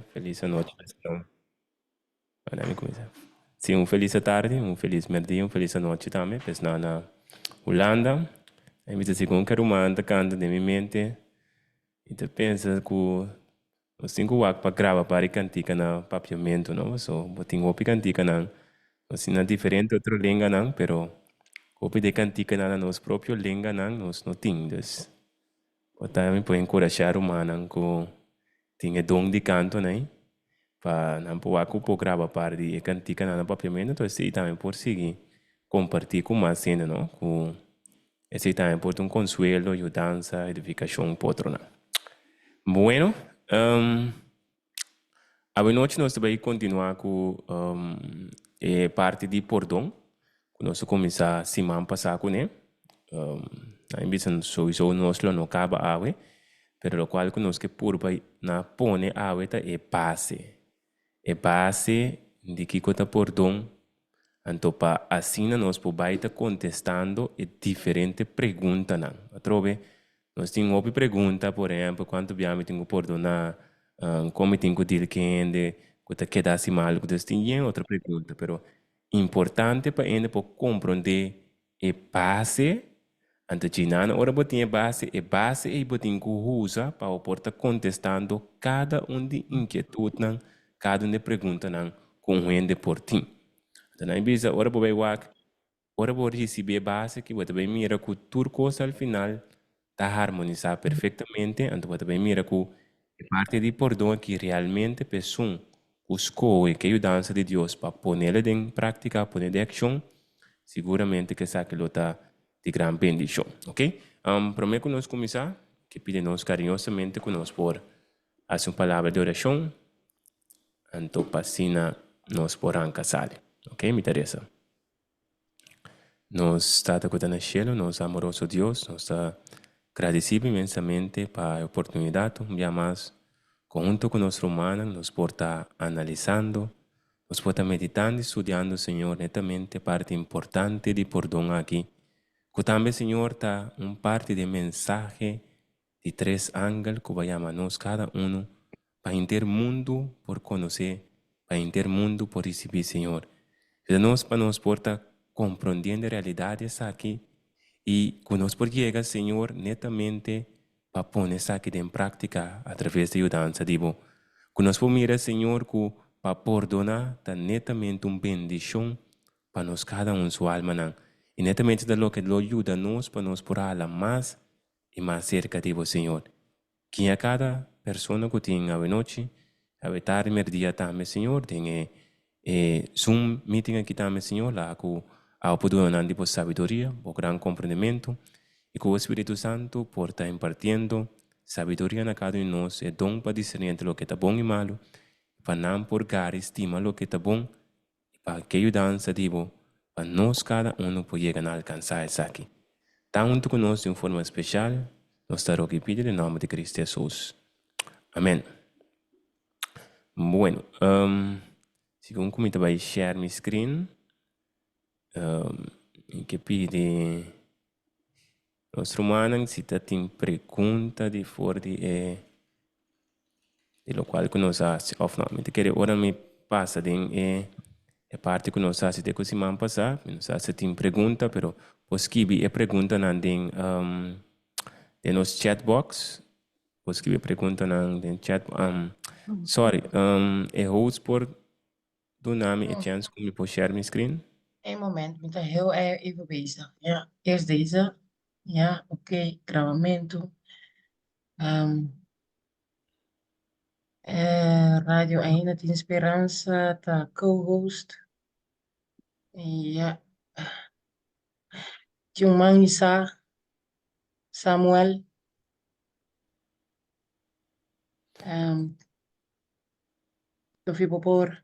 Feliz noite. Então, para mim começar. Sim, feliz tarde, feliz merdia, feliz noite também. Pois na Holanda, aí me diz que quero manda canta de minha mente. E tu pensa que os 5 para gravar para cantica na papiamento, não? So, botinho opi cantica não. Assim, na diferente outra língua não, pero opi de cantica na nos próprio língua não, nos não tinhas. O também pode encorajar o mano com tinha dom de canto, né? Para não pôr a culpa grava para de cantica na papiamento, então esse também por seguir compartilhar com mais cena, não? Com esse também por um consuelo, ajudança, edificação, por outro, não? Bueno, a noite nós vamos continuar com parte de perdão, que nós começar semana passada com ele. A ambição sowieso nós não acaba a ave, pero o qual que nós que por na pone a ave é base. É base de que cota perdão, então para assim nós por baita contestando e diferente pergunta não. Atrove, nós temos uma pergunta, por exemplo, quanto bem tenho perdonar, como tenho que entender, que queda assim mal, que tem outra pergunta, pero importante para ainda para compreender e base, antes de nada, ora botinha base e botinha que usa para o porta contestando cada de inquietude não, cada de pergunta não, com o de por ti. Então, na bisa, ora por ora por receber base que você vai mirar que tudo coisa ao final está harmonizado perfeitamente, então você vai mirar que a parte de perdão que realmente pessoa buscou que a dança de Deus para pôr em prática, pôr em ação, seguramente que sabe que está de grande bendição, ok? Prometo que nós começar, que pedimos carinhosamente que nós por fazer uma palavra de oração, então passina nós por casar, ok, me interessa. Nos está no cielo, nos amoroso Dios, nos está agradecido inmensamente para la oportunidad, un día más, conjunto con nuestra humana, nos porta analizando, nos porta meditando y estudiando, Señor, netamente parte importante de perdón aquí. Que también, Señor, está un parte de mensaje de 3 ángulos que vayamos cada uno para el mundo por conocer, para el mundo por recibir, Señor. Nos para nos porta compreendendo realidades aqui e conosco llega, Senhor, netamente para poner isso aqui em prática através da ajudança. Digo, conosco mira, Senhor, que para perdonar está netamente uma bendição para nós cada sua alma. Não. E netamente da lo que lo ajuda nos para nos por ala mais e mais cerca de você, Senhor. Que a cada pessoa que tem a noite, a tarde, dia também, Senhor, tem Zoom meeting aqui também, Senhor, lá com a oportunidade de sabedoria, o grande compreendimento, e que o Espírito Santo por estar impartindo sabedoria na cada um de nós, é dom para discernir entre o que está bom e malo, para não purgar estima o que está bom, e para que ajudança, digo, para nós cada um poder alcançar isso aqui. Está junto conosco de uma forma especial, nós estamos aqui pedindo em nome de Cristo Jesus. Amém. Bueno, según como te vai share mi screen, que pede os romanos se tem pergunta de fora de lo qual que nós of não, me querer ora me passa de parte que nós se de coisa man passar, nós se tem pergunta, pero posquibi pergunta na de nos chat box, posquibi pergunta na den chat sorry, host por do nome e chance como me share mi screen. Een moment, ik ben daar heel erg even bezig. Ja, eerst deze. Ja, oké, gravamento. Radio Ainda de Esperança, tá co-host. Ja. Gilman Issa, Samuel. Eu fui por.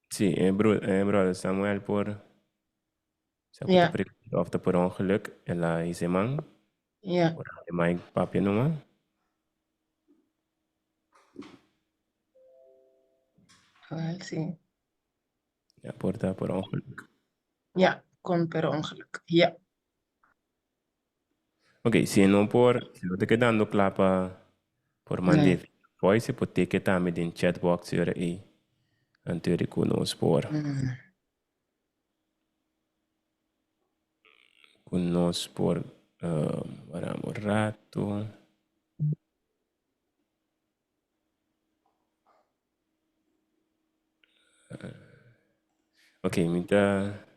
Sí, brother Samuel por Ja, of per ongeluk en la hice man ja, por de Mike papia numa. wel, sim. Ja, porta por ongeluk. Ja, kon per ongeluk. Ja. Ok, si no por, si no te quedando clapa por Nee. mandar Poi pode ter que também em chatbox era aí. Anterior conosco por varamos um rato. Ok, muita.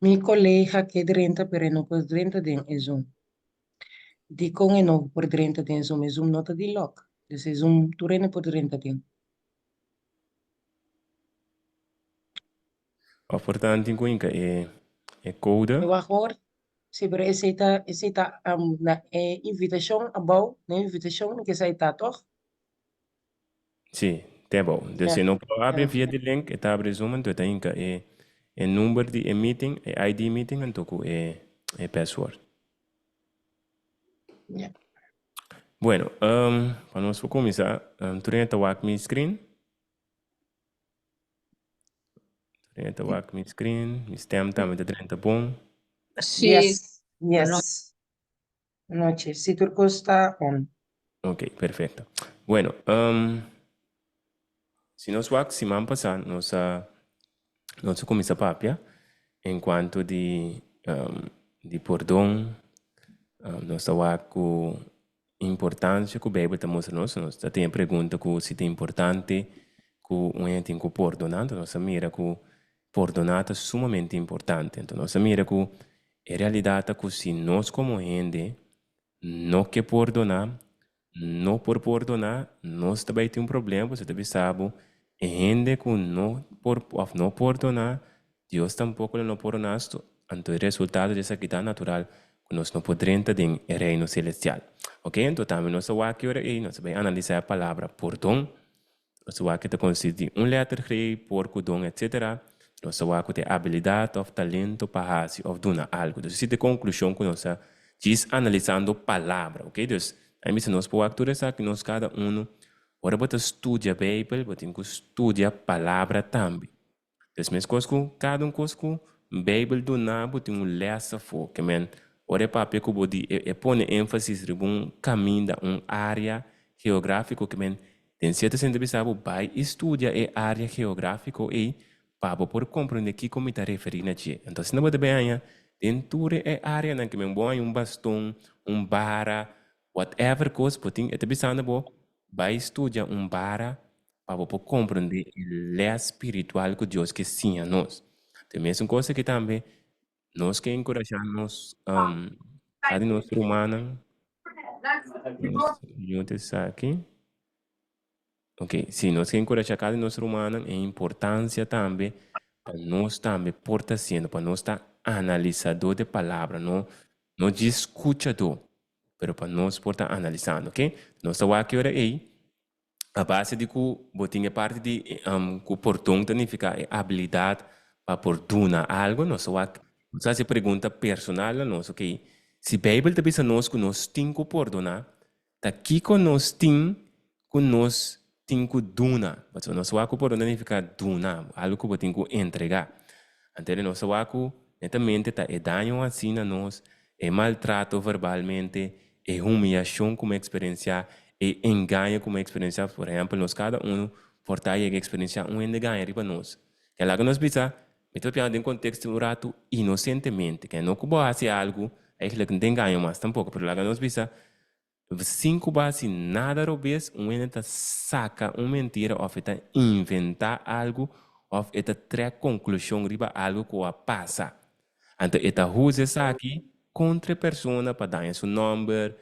Mi collega que drenta, pero no por drenta den é Zoom. Di com e no por drenta den Zoom, é Zoom nota di lock. Dus é Zoom, tu rene por drenta den. O portanto, em Cuenca é code. Eu agora, se para esse tá na invitação about, na invitação que sai tá toch? Sim, tá bom. Então, se Ja, não abre ja, via de link, está abre Zoom, então tem que é número de meeting, é ID meeting, então é password. ja. Bueno, para nós começar, tu renta o mi screen. Renta o mi screen, mi stem também tá renta bom. Sí, Yes, yes. Noche, si turco está on. Ok, perfeito. Bueno, se nós wak semana passada, nós começamos a papia, enquanto de perdão, nós wak com importância que o Bíblia está mostrando nós tem pergunta que se é importante que um tem que perdonar, então nós mira que perdonar é sumamente importante. Então nós mira que a realidade é que se nós como gente não quer perdonar, não por perdonar, nós também temos problema, você também sabe, e gente que não perdonar, Deus tampouco não perdonar, então o resultado dessa questão natural que nós não podemos entrar em reino celestial. Ok? Então também nós vamos aqui aí, nós vamos analisar a palavra perdão, nós vamos aqui consiste letra grego, porco, etc. Nós vamos ter habilidade ou talento para fazer ou donar algo. Então, essa é a conclusão que nós diz analisando a palavra, ok? Então, aí nós podemos actuar que nós cada ora bota estudia a Bíblia, bota estudia a palavra também. Então, mesmo coisa cada coisa Bíblia do nabo tem lessa fo, que men, ora papel que bodi põe ênfase em caminho da área geográfica que men tem certo sentido sabe vai estudar a área geográfica e para por compreender que como está referindo a ti. Então, se não pode bem dentro da área na que men bom bastão, vara, whatever coisa, pode ter pensando bom vai estudar vara para poder compreender o lé espiritual que Deus que sim a nós. Tem mesmo coisa que também nós que encorajamos cada nós humano, nós juntos aqui. Ok, sim, nós que encorajamos cada nós humano é importância também para nós também porta sendo, para nós estar analisador de palavra, não discutador, mas para nós porta analisando, ok? Nós estamos aqui agora aí. A base de que botinha parte de que o portão significa habilidade para portunar algo, nós se pergunta personal, nós, ok? Se a Bíblia está pensando nós que nós temos que perdonar, tá aqui que nós temos que donar. Mas nós que perdonar significa donar, algo que botinha que entregar. Então, nós que netamente tá é dano assim a nós, é maltrato verbalmente, é humilhação como experiência, e engano como experiência, por exemplo, nós cada por estar a experiência engano para nós. Que lá que nós pensamos, estou pensando em contexto um rato inocentemente, que não cubo fazer algo, é que não tem ganho mais tampouco, pero lá que nós pensamos, cinco base nada robês, está saca uma mentira, ou está inventar algo, ou está trazer conclusão riba algo que vai passar. Então, está usa isso aqui contra a pessoa para dar seu número,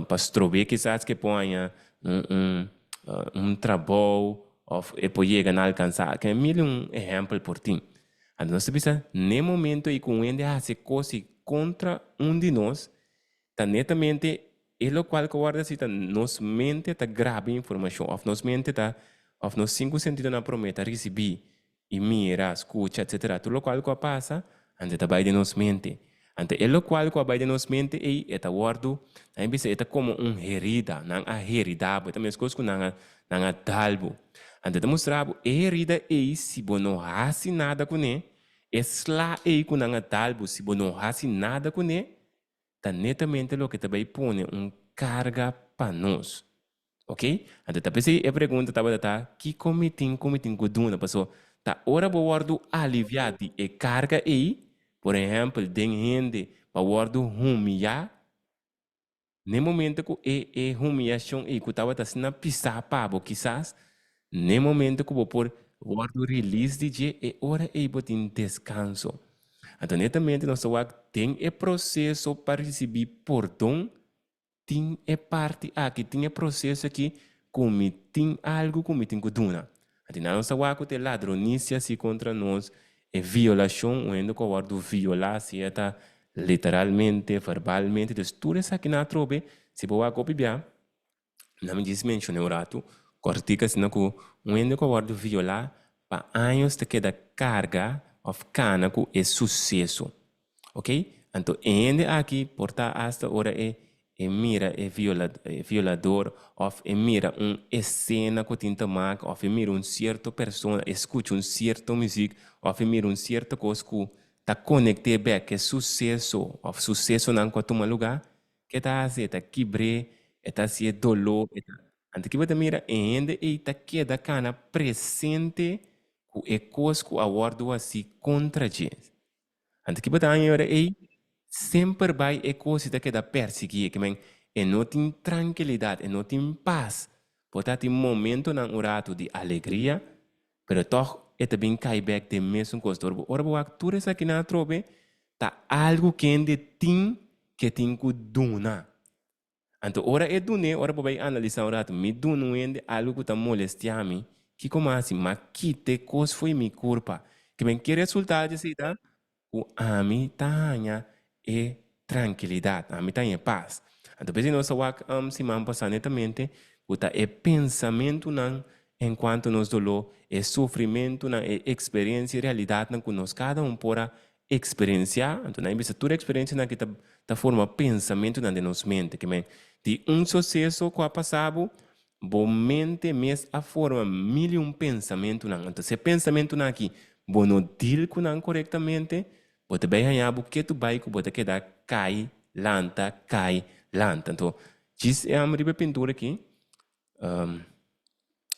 para estrober que sabe que ponha trabalho, ou para chegar a alcançar. Que é exemplo por ti. Então, nós precisamos, no momento em que um ende hace coisa contra de nós, tá netamente, é o qual que guarda se nos mente tá grave informação, ou nos mente tá, ou nos cinco sentidos na prometa receber, e mira, escuta, etc. Tudo o qual que passa, ante tá vai de nos mente. Ante é o qual que vai de nos mente, é tá guardo, aí bisa é como herida, não a herida, então mesmo coisa que não a dalbo. Ante tá mostrado, herida é se você não faz nada com ele, é lá é que não a dalbo, se você não faz nada com ele, tá netamente lo que também põe carga para nós. Ok? Então, tá pensei, a pergunta estava tá, que comitim com duna, passou, tá, ora bo wardu aliviado e carga aí, por exemplo, den gente, para wardu humilhar, no momento que é humilhação e que estava tá sendo pisar pabo, quizás, no momento que vou por wardu release de dia, é hora aí botin descanso. Então, netamente, nós tem o processo para receber perdão, tem é parte aqui, tem é processo aqui, como tem algo como tem que duna. Então, nós sabemos que ladronícia se contra nós é violação, onde o guardo violar se é literalmente, verbalmente, então tudo isso aqui na trobe, se você copiar, não me diz mencionar o rato, cortica se não que onde o guardo violar, para anos te queda carga of cana que é sucesso. Ok? Então, ainda aqui, porta hasta hora mira violador, ou mira cena que tinta mag, ou mira certo persona, escuta certa música, ou mira certa coisa que tá conecte bem, que é sucesso, ou sucesso não que toma lugar, que tá assim, tá quebre, tá assim dolor, antes que você mira ainda e tá queda cana presente, que é coisa que a guardo assim contra gente. Antes que botar em hora aí, sempre vai é coisa que da perseguir, que men, e não tem tranquilidade, e não tem paz. Botar tem momento na orato de alegria, pero toch é também cai back de mesmo coisa. Ora, boa, tudo isso aqui na trobe, tá algo que ainda tem que donar. Então, ora é donar, ora vai analisar orato, me dono ainda algo que tá molestando, que como assim, mas que te coisa foi minha culpa. Que men, que resultado assim, tá? O ami tanya é tranquilidade, ami tanya paz. Então, se nós se man passar netamente, o é pensamento não, enquanto nós dolor, é sofrimento não, é experiência e realidade não que nós cada pora experienciar. Então, não é toda experiência não que tá forma pensamento não de nos mente, que de sucesso que ha passado, bom mente mes a forma mil pensamento não. Então, se pensamento não aqui, bom não deal com não corretamente, você vai ganhar porque tu vai que você queda cai lanta. Então, diz é a minha pintura aqui, um,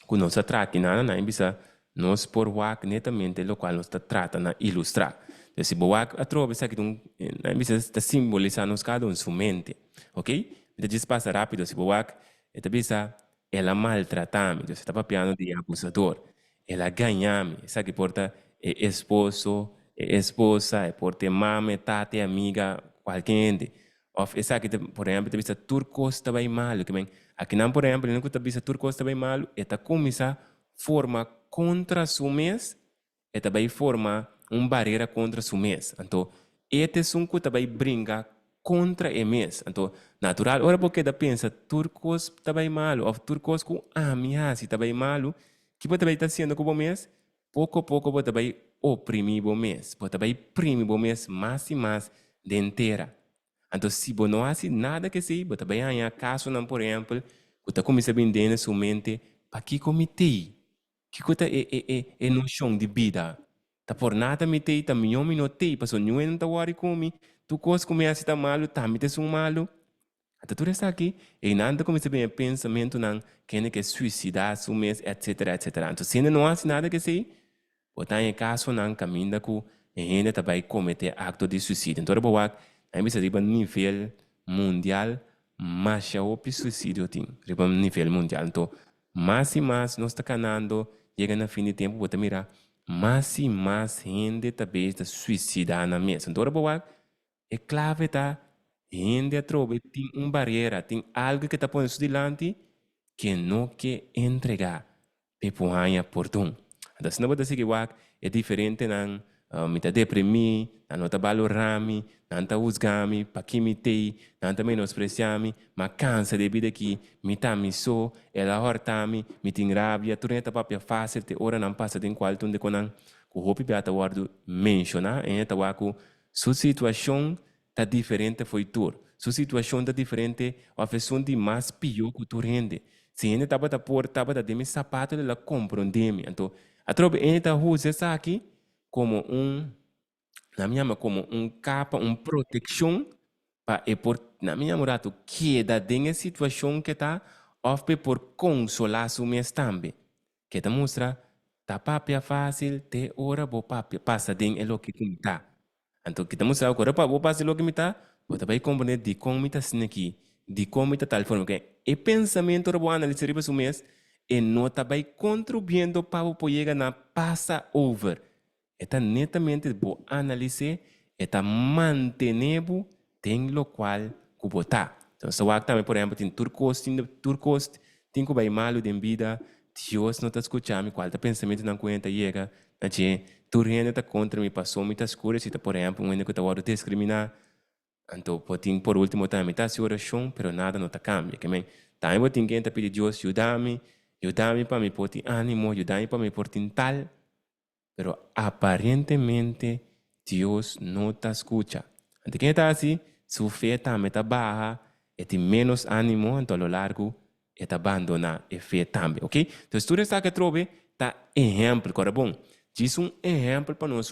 que nós trata nada, não bisa nós por wak netamente lo qual nós trata na ilustrar. Então, se boa a trova isso aqui não bisa está simbolizando nos cada sua mente, ok? Então, diz passa rápido, se boa esta bisa ela maltrata-me, então, você está papiando de abusador, ela ganha-me, sabe que porta é esposo, é esposa, é porta mãe, tate, amiga, qualquer ente. Of essa que por exemplo te bisa turcos também malo que men aqui não por exemplo não que bisa turcos também malo eta começa forma contra su mês e também forma barreira contra su mês então este são que também brinca contra o mês então natural ora porque da pensa turcos também malo of turcos com ameaça também malo que pode também está sendo com o mês pouco a pouco pode também oprimir o mês pode também oprimir o mês mais e mais de inteira. Então, se você não faz nada que sei, você vai ganhar caso, não, por exemplo, você começa a vender na sua mente, para que comitê? Que coisa é noção de vida? Tá por nada me tem, tá melhor me notei, para só não está worry comigo, tu coisa começa a estar malo, tá me tem malo. Então, tudo isso aqui, e nada começa a ver pensamento, não, que suicidar, sumir, etc, etc. Então, se não faz nada que sei, você em caso, não, caminha com, e ainda vai cometer acto de suicídio. Então, aí bisa riba nível mundial, mas já o suicídio tem, riba nível mundial. Então, mais e mais nós está canando, chega na fim de tempo, você mira, mais e mais gente também está suicidando na mesa. Então, é clave tá, gente trova tem barreira, tem algo que está pondo delante que não quer entregar, pepoanha por tum. Então, se não você seguir é diferente não me tá deprimi, não tá valorami, não tá usgami, para que me tei, não tá menospreciami, mas cansa de vida aqui, me tá me so, ela hortami, me tem rabia, tu renta papia fácil, te ora não passa de qual tunde conan, o hopi beata guardo mencionar, e tá waku, sua situação tá diferente foi tur, sua situação tá diferente, a versão de mais pior que tu rende. Se ainda tava da demi sapato, ela compreende, então, a tropa ainda usa essa aqui, como na minha como capa, proteção na minha namorado, queda em situação que tá, of por consolar su mes também. Que te mostra, tá papia fácil, te ora bo papia, passa den elo que tá. Então, que te mostra agora, pa, bo passa elo que me tá, você vai compreender de como me tá sendo aqui, de como me tá tal forma, que e pensamento ro bo analisar riba su mes, e não tá vai contribuindo para o poder na passa over. Está netamente bo analisar, está mantenendo tem lo qual kubota. Então, se eu também, por exemplo, tem turcos, tem que vai malo de vida, Deus não está escutando, qual tá pensamento não conta chega, na che, tu rende tá contra me passou muitas coisas, se por exemplo, um que tá hora de discriminar, então, por último, também tá se oração, pero nada não tá cambia, que men, também vou ter que pedir Deus, ajuda-me para me pôr ânimo, ajuda-me para me pôr tal, pero aparentemente Dios no te escucha. Ante que está así, su fe está meta baja, y tiene menos ánimo, a lo largo, y te abandona la fe también, ¿ok? Entonces, tú está que trove, está ejemplo, cara bom. Diz um exemplo para nós,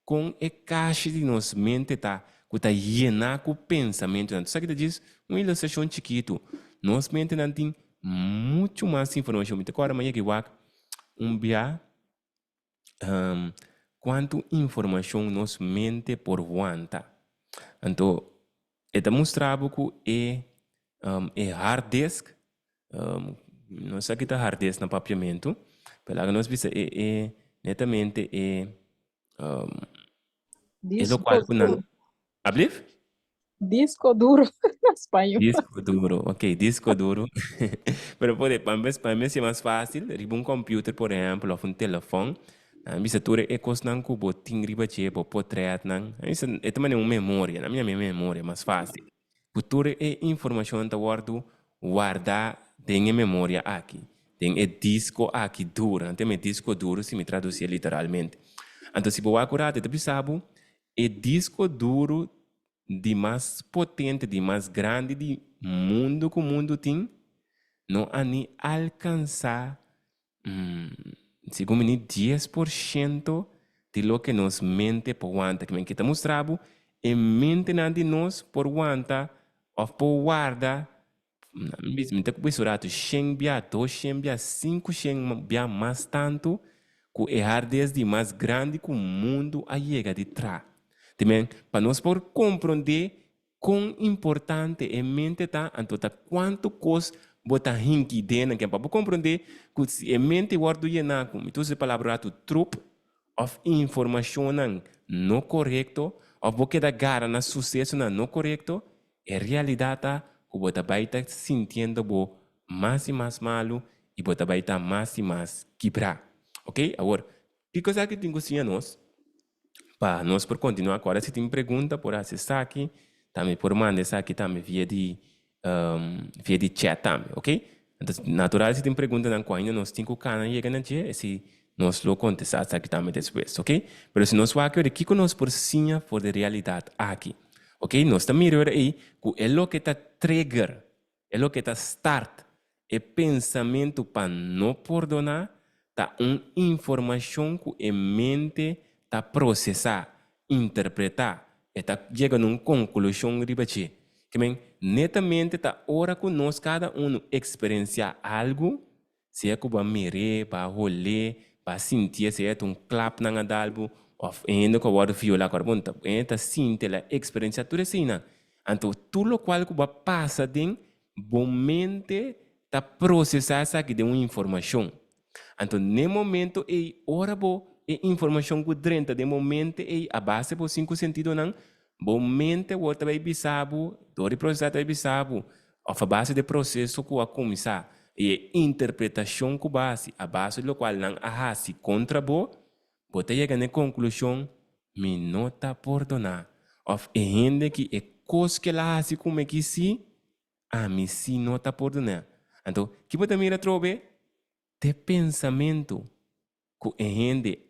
com a caixa de nossa mente, tá? Que está llena com pensamento. Então, sabe que diz? Uma ilustração chiquito. Nossa mente não tem muito mais informação. Então, agora, amanhã que dia um, quanto informação nos mente por aguanta. Então, é mostrado que é hard disk, não sei que está hard disk no papiamento, pela nós visa netamente é o Disco qual que não duro. ablif? Disco duro espanhol. Disco duro, ok, disco duro. Pero para mí é mais fácil, riba um computer, por exemplo, ou um telefone, bisa ture e kos nang ko boting riba che bo potreat nang isa ito man yung memória na minha memória mais fácil future e informação ta guarda tem memória aqui tem e disco aqui duro tem disco duro se me traduzir literalmente então se boa acurate te bisabo e disco duro de mais potente de mais grande de mundo que o mundo tem não ani alcançar segundo 10% de lo que nos mente por guanta que kita mostrabo e mente na de nós por guanta of por guarda me tá com isso 100 bia 200 bia 500 bia mais tanto que errar desde mais grande que o mundo a chega de trás também para nós por compreender quão importante é mente tá então tá quanto coisa bota hinki dentro que para compreender que se a mente guarda na como tu se palavra tu trup of informação não correto ou porque da gara na sucesso não correto é realidade tá que bota vai estar sentindo bo mais e mais malo e bota vai estar mais e mais quebrar, ok? Agora, que coisa que tem que nós para nós por continuar agora se tem pergunta por acessar aqui também por mandar aqui também via de chat também, ok? Então, natural se tem pergunta não ainda nós temos que canal chega na dia se nós lo contestar aqui também depois, ok? Mas se nós vai aqui que nós por cima for de realidade aqui, ok? Nós estamos mirando aí que é o que está trigger, é o que está start, é pensamento para não perdonar, tá informação que a mente tá processar, interpretar, e tá chegando a uma conclusão ribache. Que netamente tá hora que nós cada um experienciar algo, se é que vai mirar, para rolê, para sentir, se é um clap na algo, ou ainda que vai violar carbon, tá sentir a experiência tudo assim, né? Então, tudo o qual que vai passar dentro, bom mente tá processar essa aqui de uma informação. Então, no momento, ora bo e informação que drenta, de momento, a base por 5 sentidos, não, bom mente, o outro vai bisabo, todo processo vai bisabo, a base de processo que vai começar, e interpretação que base, a base do qual não a se contra bo, bota chega na conclusão, me nota perdonar, of e gente que é coisa que ela se como que se, a me se nota perdonar. Então, que bota mira trobe, de pensamento que a gente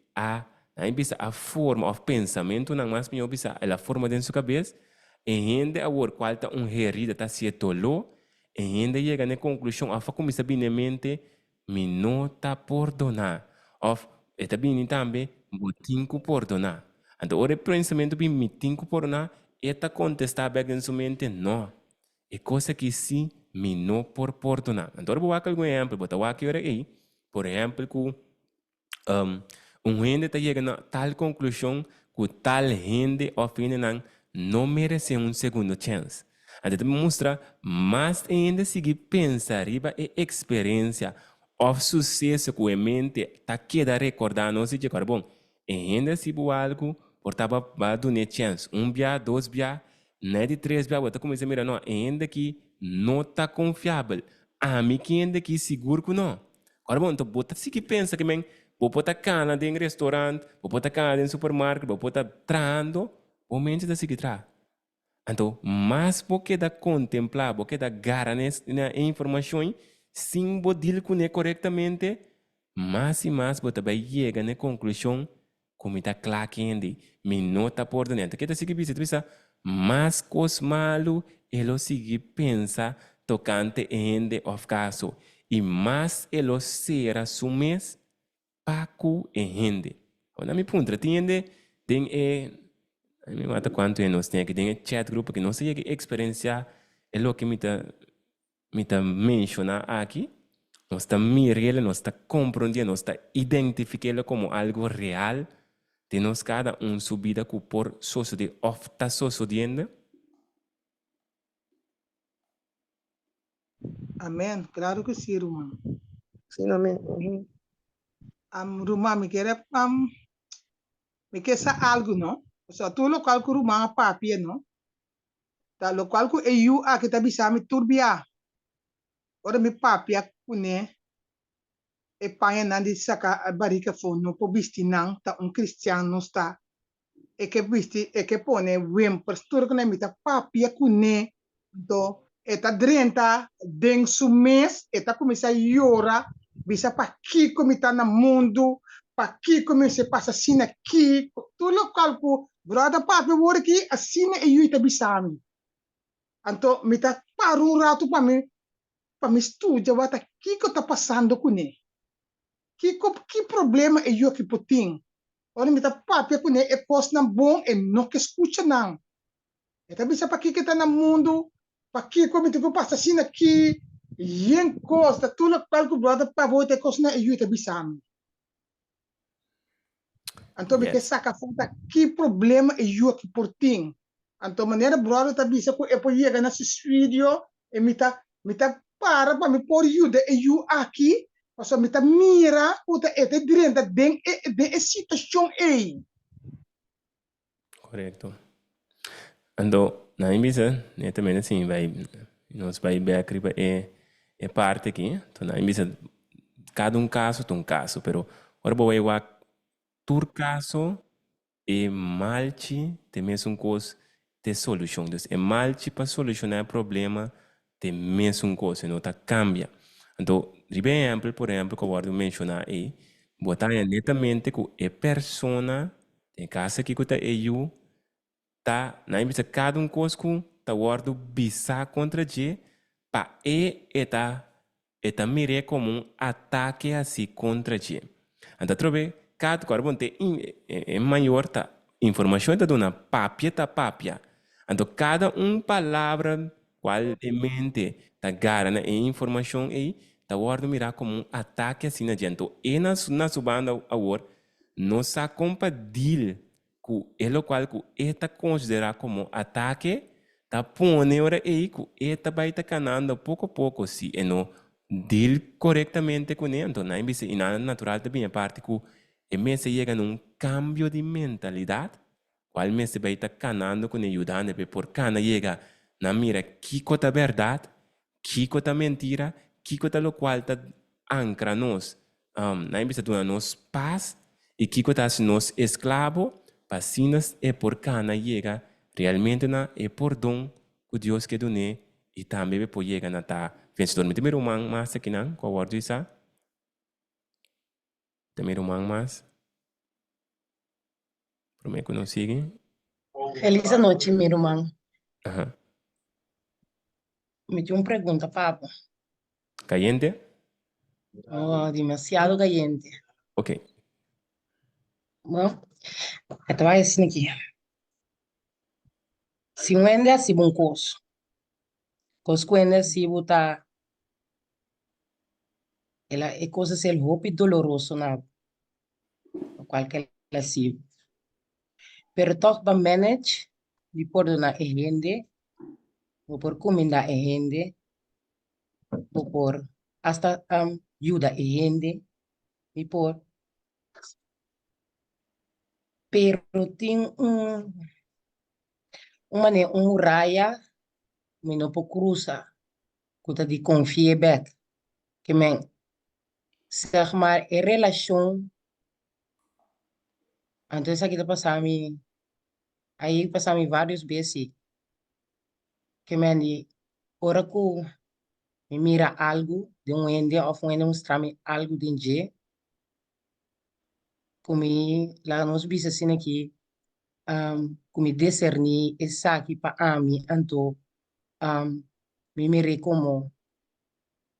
aí bisa a forma of pensamento não mais me bisa a forma dentro da sua cabeça a gente agora qual tá herida tá se tolo a gente chega na conclusão a como está bem na mente me nota perdonar of está bem também me tinco perdonar então o pensamento bem me tinco perdonar esta contestar back en su mente, no. Es cosa que sí, me no por oportunar. Entonces, voy a dar algún ejemplo, voy a dar ahí, por ejemplo, que gente está llegando a tal conclusión que tal gente ofende no merece un segundo chance. Entonces, mostra mais ainda seguir pensar riba e experiência of sucesso que a mente está queda recordando se de bom, ainda se bu algo por tava ba do ne chance bia, dois bia, né de três bia, outra começa a mirar não, ainda que não tá confiável, a mim que ainda que seguro que não. Agora bom, então bota se que pensa que men, vou botar cana em restaurante, vou botar cana em supermercado, vou botar trando, o mente da seguir tra. Então, mais porque da contemplar, porque da garanes na informação, sim, bodil com corretamente, mais e mais você vai chegar na conclusão como está claro que ainda me nota por dentro. Que tá seguir bisa, mais cos malo, ele sigue pensa tocante ainda of caso e mais ele será sumes paco ainda. Quando me punta, tem a mí me mata cuánto nos tiene que tener chat grupo que no sé qué experiencia es lo que me está menciona aquí. Nos está mirando, nos está comprendiendo, nos está identificando como algo real. Tenemos cada un su vida que por suceder, o está sucediendo. Amén, claro que sí, Ruma. Sim, amém. Ruma, me quer algo, ¿no? O sea, tú lo cual que Ruma papi, ¿no? Ta lo cual que eu a que tá bisa me turbia. Ora me papi a kune e paia nan di saka a barika fono po bisti nang ta un cristiano sta e che bisti e che pone wem per stur kune mi ta papi a kune do eta drenta den su mes eta come sa yora bisa pa ki komita na mundo pa ki come se passa sina ki tu lo calco brada papi wori ki asine e yu ita bisami anto mi ta paru rato pa mi studia wata kiko tá passando com ele que problema é eu que putin ora mi ta papi com ele é coisa não bom e não que escuta não é também se para que tá no mundo para que como tu passa assim aqui yen costa tudo qual que brother para você coisa não é eu também sabe então me que saca fora que problema é eu que putin então maneira brother tá bisa com é por chegar nesse vídeo e me tá para me pôr ajuda e eu aqui parce me tá mira o tá é direnta de situação aí Correto. Ando, na imbisa, né, também assim, nós vai ver é parte aqui. Então, na imbisa, cada caso tem caso, pero agora vou ir tur caso e malchi tem mesmo coisa de solução. Então, é malchi para solucionar o problema tem mesmo coisa, não tá cambia. Então, de exemplo, por exemplo, que eu vou mencionar aí, botar netamente que é persona, tem caso que está eu tá na imbisa cada coisa que tá guardo bisa contra ti pa eta mire como ataque assim contra ti. Então trobe cada corpo tem é maior tá informação tá dona papia. Então cada palavra qual é mente tá gara na informação aí tá guardo mirar como ataque assim na gente. E na subanda agora não sa compadil que é o qual que está considerado como ataque, tá pone ora aí que está vai tá canando pouco a pouco se e não deal corretamente com ele, então não é nada natural também a parte que é mesmo chega num cambio de mentalidade, qual mesmo vai tá canando com ele ajudando por cana chega na mira que cota verdade, que cota mentira, que cota lo qual tá ancra nos, não é dona nos paz e que cota nos escravo Pasinas é por cana chega realmente na é por dom que Deus que done e também por chega na tá vencedor. Me também romang mas aqui não qual word isso? Também romang mas. Prometo que não sigue. Feliz noite, meu irmão. Ajá. Me dio uma pergunta, papo. Caliente? Oh, demasiado caliente. Ok. Bom, eu te voy a decir aqui. Se uende assim bom coisa. Cosquenda se botar ela é coisa ser roupa doloroso na qualquer assim. Pero toch ba manage di por na ehende, o por comida ehende, o por hasta yuda ehende, e por pero tem raia, me não por cruza, kuta di confie bet, que men, zeg maar, e relação, então aqui tá passando aí passando vários vezes, que men, ora que me mira algo de ende, ou ende mostrar-me algo de dia, como lá nos bisa assim aqui, como discernir essa aqui para a mim, então, me mire como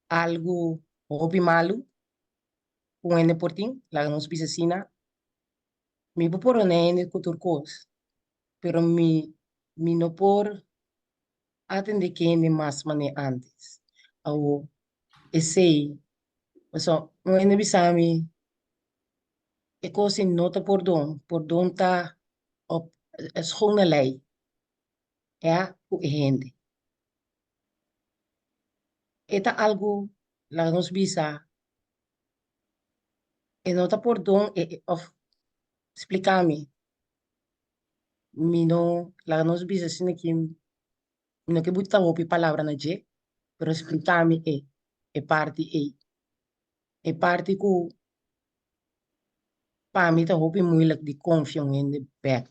algo hobby malo, com ende por ti, lá nos bisa assim, me vou por ende com turcos, pero me não por atender que ende mais mane antes, ou esse, so, ende bisa me e coisa nota por don tá, é schone lei, é o ende. Eta algo la nos bisa e nota por don of explicar-me mi no la nos bisa sine que no que buta opi palavra na je pero explicar-me e parte ku pa mi ta hopi moeilijk die confiança in de back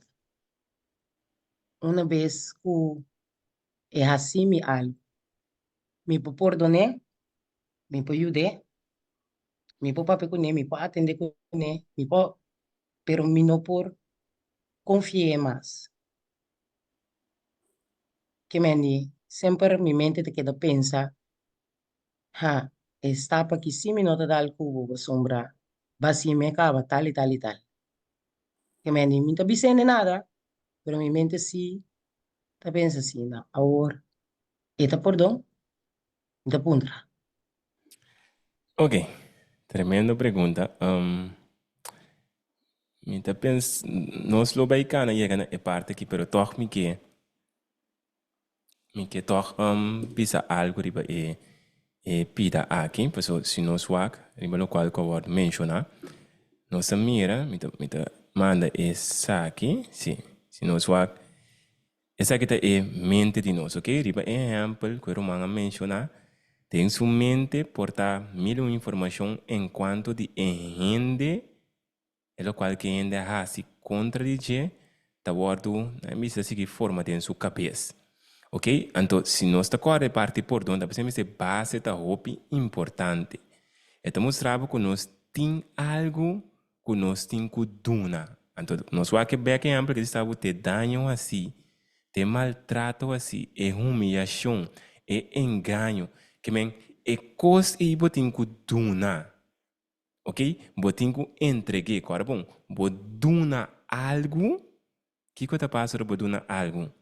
uma vez ku e assim mi algo mi po perdone mi po yude mi po pape ku ne mi po atender ku ne mi po pero mi no por confiar mais que me sempre mi mente te queda pensa, ha, está para que si mi nota dal cubo sombra, basi me acaba tal y tal y tal. Que me ni minta bisene nada, pero mi mente sí, ta pensa assim, não, ahora, eta perdão, da punta. Ok, tremenda pregunta. Minta pens, nos lo baicana llega na e parte aqui, pero toch mi que toch pisa algo riba pida aqui, pues si nos wak, riba lo qual que word menciona, nos mira, mita manda essa aqui, si nos wak, essa aqui tá mente de nós, ok? Riba exemplo, que o manga menciona, tem sua mente portar mil informação enquanto de entende é o qual que ainda ha se contradizer tá wordo na missa seguir forma tem sua cabeça, ok? Então se nós está corre parte por donde a pessoa se base tá hopi importante então mostrava que nós tem algo que nós tem que duna então nós vai que bem exemplo que estava te dano assim te maltrato assim é humilhação é engano que men é coisa e botin que duna. Ok? Botinho entreguei, agora bom, boduna algo, que que tá passando boduna algo?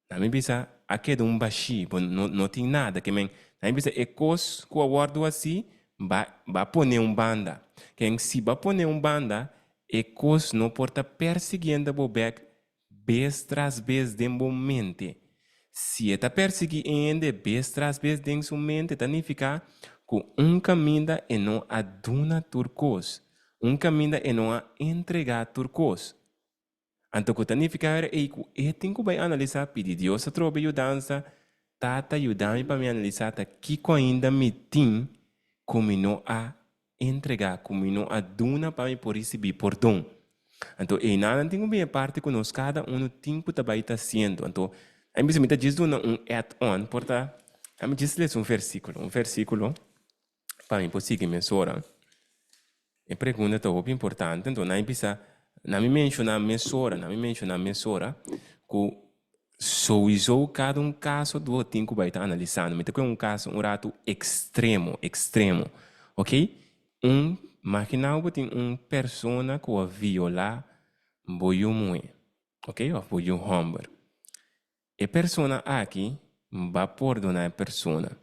Na minha bisa, aqui é baixi, não tem nada, que men, na minha bisa, é coisa que o aguardo assim, vai pôr banda, que se vai pôr banda, é coisa não porta perseguindo o back, vez tras vez de momento. Se está perseguindo, vez tras vez de mente, significa que caminho e não aduna turcos, caminho e não a entregar turcos. Então, que significa é que tem que analisar, pedir Deus a trobe ajudança, tata ajudar-me para me analisar, que ainda me tem, como não a entregar, como não a duna para me por receber perdão. Então, e nada tem que parte que nós cada tem que estar fazendo. Então, a mim me diz add-on, porta, a mim diz um versículo, para mim conseguir mensurar. E pergunta é muito importante, então, não me menciona mensura, que sowieso cada caso do tem que vai estar analisando, mas tem caso rato extremo, ok? Imagina que tem pessoa que vai violar boiu muito, ok? Ou boiu homem. a persona aqui vai perdonar a persona.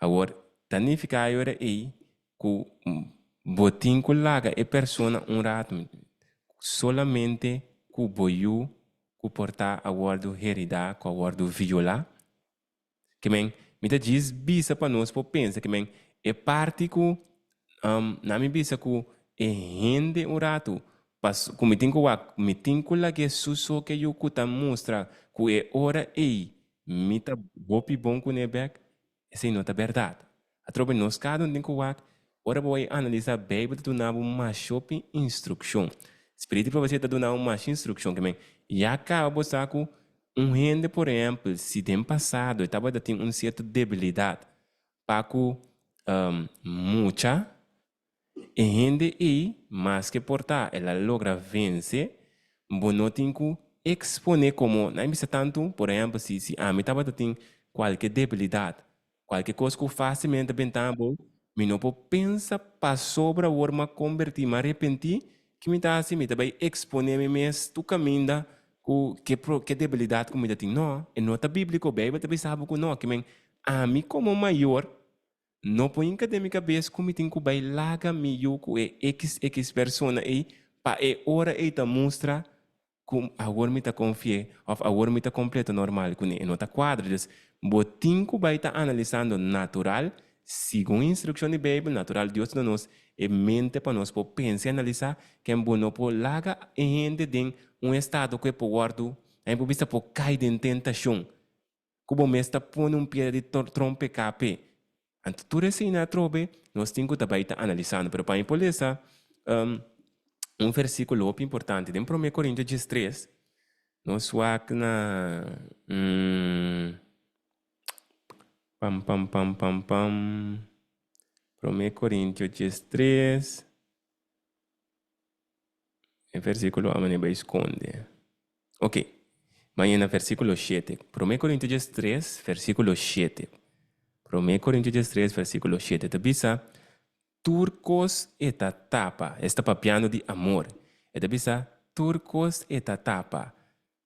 Agora, tanifica agora aí que botin que laga a persona rato solamente que boiu que portar a guardo herida, que a guardo violar. Que men, me diz bisa para nós por pensa que men é parte que na minha bisa que é rende rato pas como tem que lá que suso que eu kuta mostra que é hora aí mita bopi bom com nebek essa não é verdade. A tropa nós cada tem que ora vou analisar a Bíblia do nabo uma shopping instrução. Espírito para você dar uma instrução que men já acaba saco rende por exemplo se tem passado estava tendo uma certa debilidade para que mucha e rende aí, mas que portar, ela logra vencer, não tem que exponer como, não é tanto, por exemplo, se a mim estava tendo qualquer debilidade, qualquer coisa que facilmente bem tambo, me não pode pensar para sobre a forma convertir, me arrepentir, que me está assim, me também exponer me mesmo, tu caminha, que debilidade que me tem, não, é nota bíblica, bem, também sabe que não, que a mim como maior, não põe que minha cabeça como tem que bailar meio com x persona aí para hora aí tá mostra como agora me tá confia ou agora me tá completo normal com ele não tá quadro dus botin que vai tá analisando natural segundo a instrução de Bíblia natural Deus de nós e mente para nós por pensar e analisar que é bom não por laga e gente tem estado que por guardo é por vista por cair em tentação como me está pondo pé de trompe capé. Antes tudo isso na trobe, nós temos que estar analisando, pero para impolesa, versículo muito importante, em 1 Coríntios 3, nós vamos na 1 Coríntios 3, versículo a maneira esconde. Ok, mañana versículo 7, 1 Coríntios 3, versículo 7. 1 Coríntios 3, versículo 7. Te bisa, turcos eta tapa. Está papiando de amor. Te bisa, turcos eta tapa.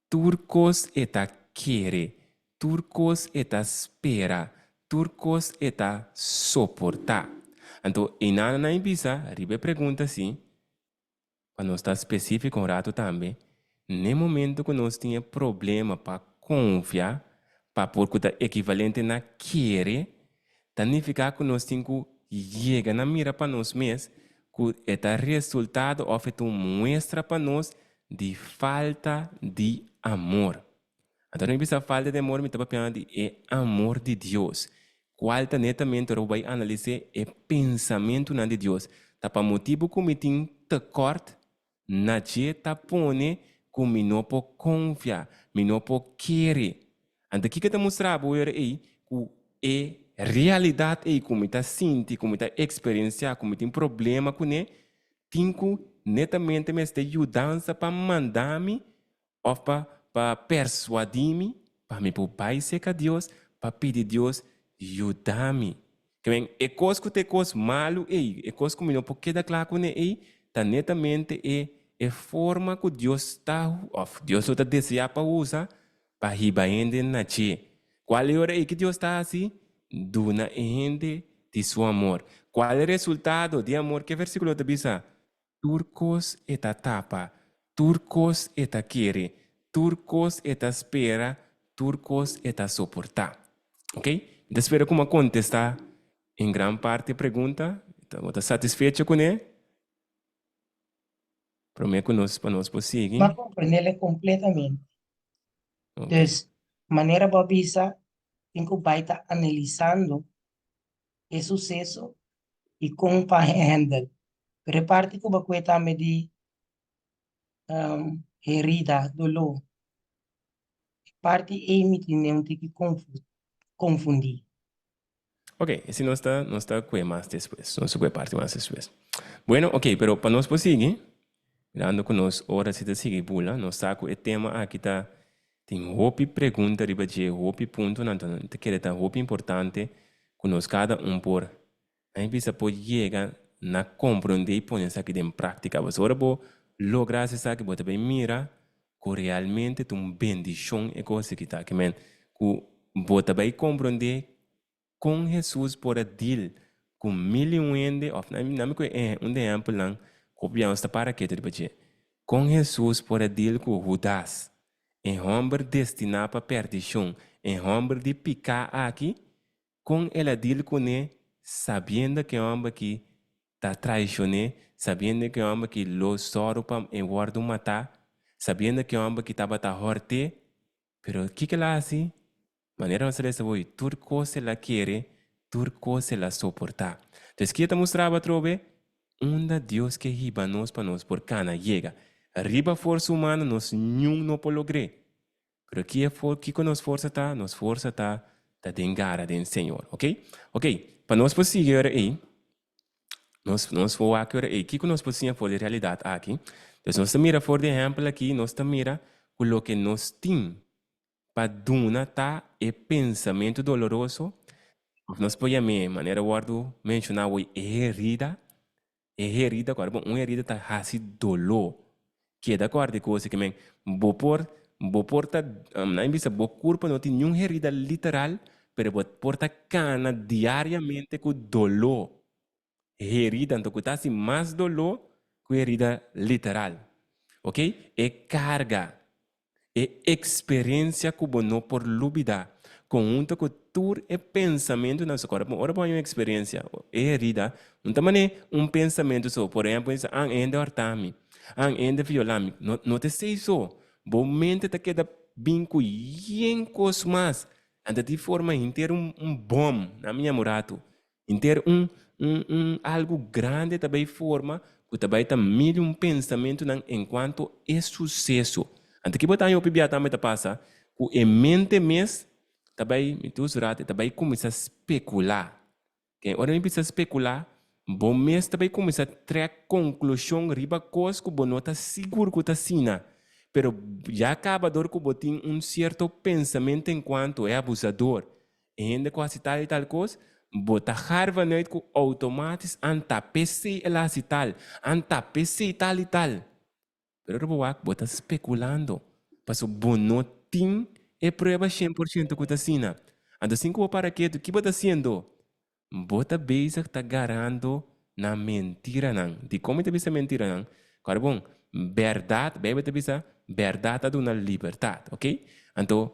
Turcos eta quiere. Turcos eta espera. Turcos eta soportar. Então, e nada na bisa, ribe pergunta assim, para nós estar específico um rato também, no momento que nós tinha problema para confiar, para por equivalente na querer, significa que nós temos que chegar na mira para nós mesmos, que é resultado ou feito mostra para nós de falta de amor. Então, não precisa falta de amor, me estava pensando de amor de Deus. Qual é netamente eu vou analisar o pensamento de Deus. Tá para motivo que me tem te corte, na jeta pone que me não pode confiar, me não pode querer. Então, o que está mostrando aí que é realidade aí como está sentindo, como está experienciando, como tem problema com ele, tem que netamente me está ajudando para mandar-me ou para persuadir-me, para me poupar a Deus, para pedir a Deus ajudar-me. É coisa que tem coisa malo aí, é coisa que me não pode quedar claro com ele aí, está netamente é forma que Deus está desejando para usar para ribaender na tia. Qual é a hora aí que Deus está assim? Duna gente de su amor. Qual é o resultado de amor? Que versículo te diz? Turcos eta tapa, turcos eta quiere, turcos eta espera, turcos eta soportar. Ok? Então, espero que contestar em grande parte a pergunta. Estamos satisfeitos com ele? Prometo para nós prosseguir. Mas compreender completamente. Okay. Então, maneira babisa, tem que estar analisando o sucesso e como para handle. Pero parte que vai estar de herida, dolor. Parte emite não tem que confundir. Ok, esse não está com mais depois, não se vai parte mais depois. Bueno, ok, pero para nós prosseguir, mirando com nós, ora se te seguir bula, nós está com o tema aqui tá tem roupa pergunta riba de roupa ponto, então te quer tá roupa importante que nós cada por aí precisa pode chegar na compreender e pôr isso aqui em prática. Mas ora vou lograr isso aqui, vou também mira que realmente tu bendição é coisa que está, que men, que bota vai compreender com Jesus por a deal, com milhões de, of, na me ko exemplo lang, copiar esta para que te bache, com Jesus por a deal com Judas, em homem destinado para perdição, em homem de picar aqui, com ela deal com ele, sabendo que é um homem que está traicionando, sabendo que é um homem que lo soro para em guarda matar, sabendo que é um homem que estava a horte, pero que ela assim, maneira você desse foi, tudo coisa ela quer, tudo coisa ela suportar. Então, que te mostrava trove, onde Deus que riba nós para nós por cana chega, riba força humana nós nenhum não pode lograr, pero que é for que nos força tá dengara den Senhor, ok? Ok, para nós prosseguir aí, nós vamos aqui aí, que nós podemos for de realidade aqui. Então, nós mira por exemplo aqui, nós mira o que nós temos para duna tá é pensamento doloroso. Nós podemos de maneira guardo mencionar o herida, agora bom, uma herida tá assim dolor, que é da guarda coisa que men, bo porta, na vista bo corpo não tem nenhuma herida literal, pero bo porta cana diariamente com dolor. Herida, então, que tá assim mais dolor que herida literal, ok? É carga, é experiência que você por lubida, conjunto com tudo é pensamento na sua corpo. Ora, uma experiência, é herida, não também é pensamento só, por exemplo, ainda hortami, ainda violami, não te sei só, bo mente te queda bem com yencos mais, anda de forma inteira bom na minha morato, inteira algo grande também forma, que também tá mil pensamento enquanto é sucesso. Ante que botar em opibia também tá passa, que em mente mesmo, também me tu surate, também começa a especular. Quem ora me precisa especular, bom mês também começa a trazer conclusão riba coisa que bom nota seguro que tá sina. Pero já acaba dor que botin certo pensamento enquanto é abusador. E ainda quase tal e tal coisa, bota harva noite com automáticos anta PC ela e tal, anta PC tal e tal. Pero o boac bota especulando. Passo bonotim é prova 100% que está sina. Ando assim como para que tu que bota sendo? Bota beisa que tá garando na mentira não. De como te bisa mentira não? Claro bom, verdade, bebe te bisa verdade é uma liberdade, ok? Então,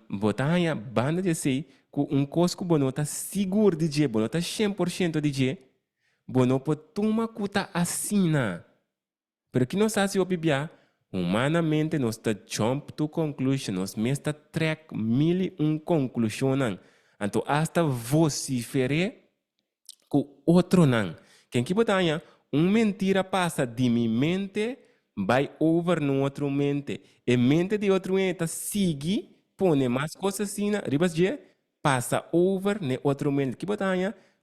botar a banda de sei que coisa que bono tá seguro de dia, bono tá 100% de dia, bono pode tomar conta assina. Pero que nós fazemos bibia, humanamente nós tá jump to conclusion, nós mesmo tá track mil conclusão não. Então, hasta vociferar com outro não. Quem que botar mentira passa de minha mente, vai over no outro mente. E mente de outro mente tá sigue, põe mais coisas assim, ribas de passa over no outro mente. Que botar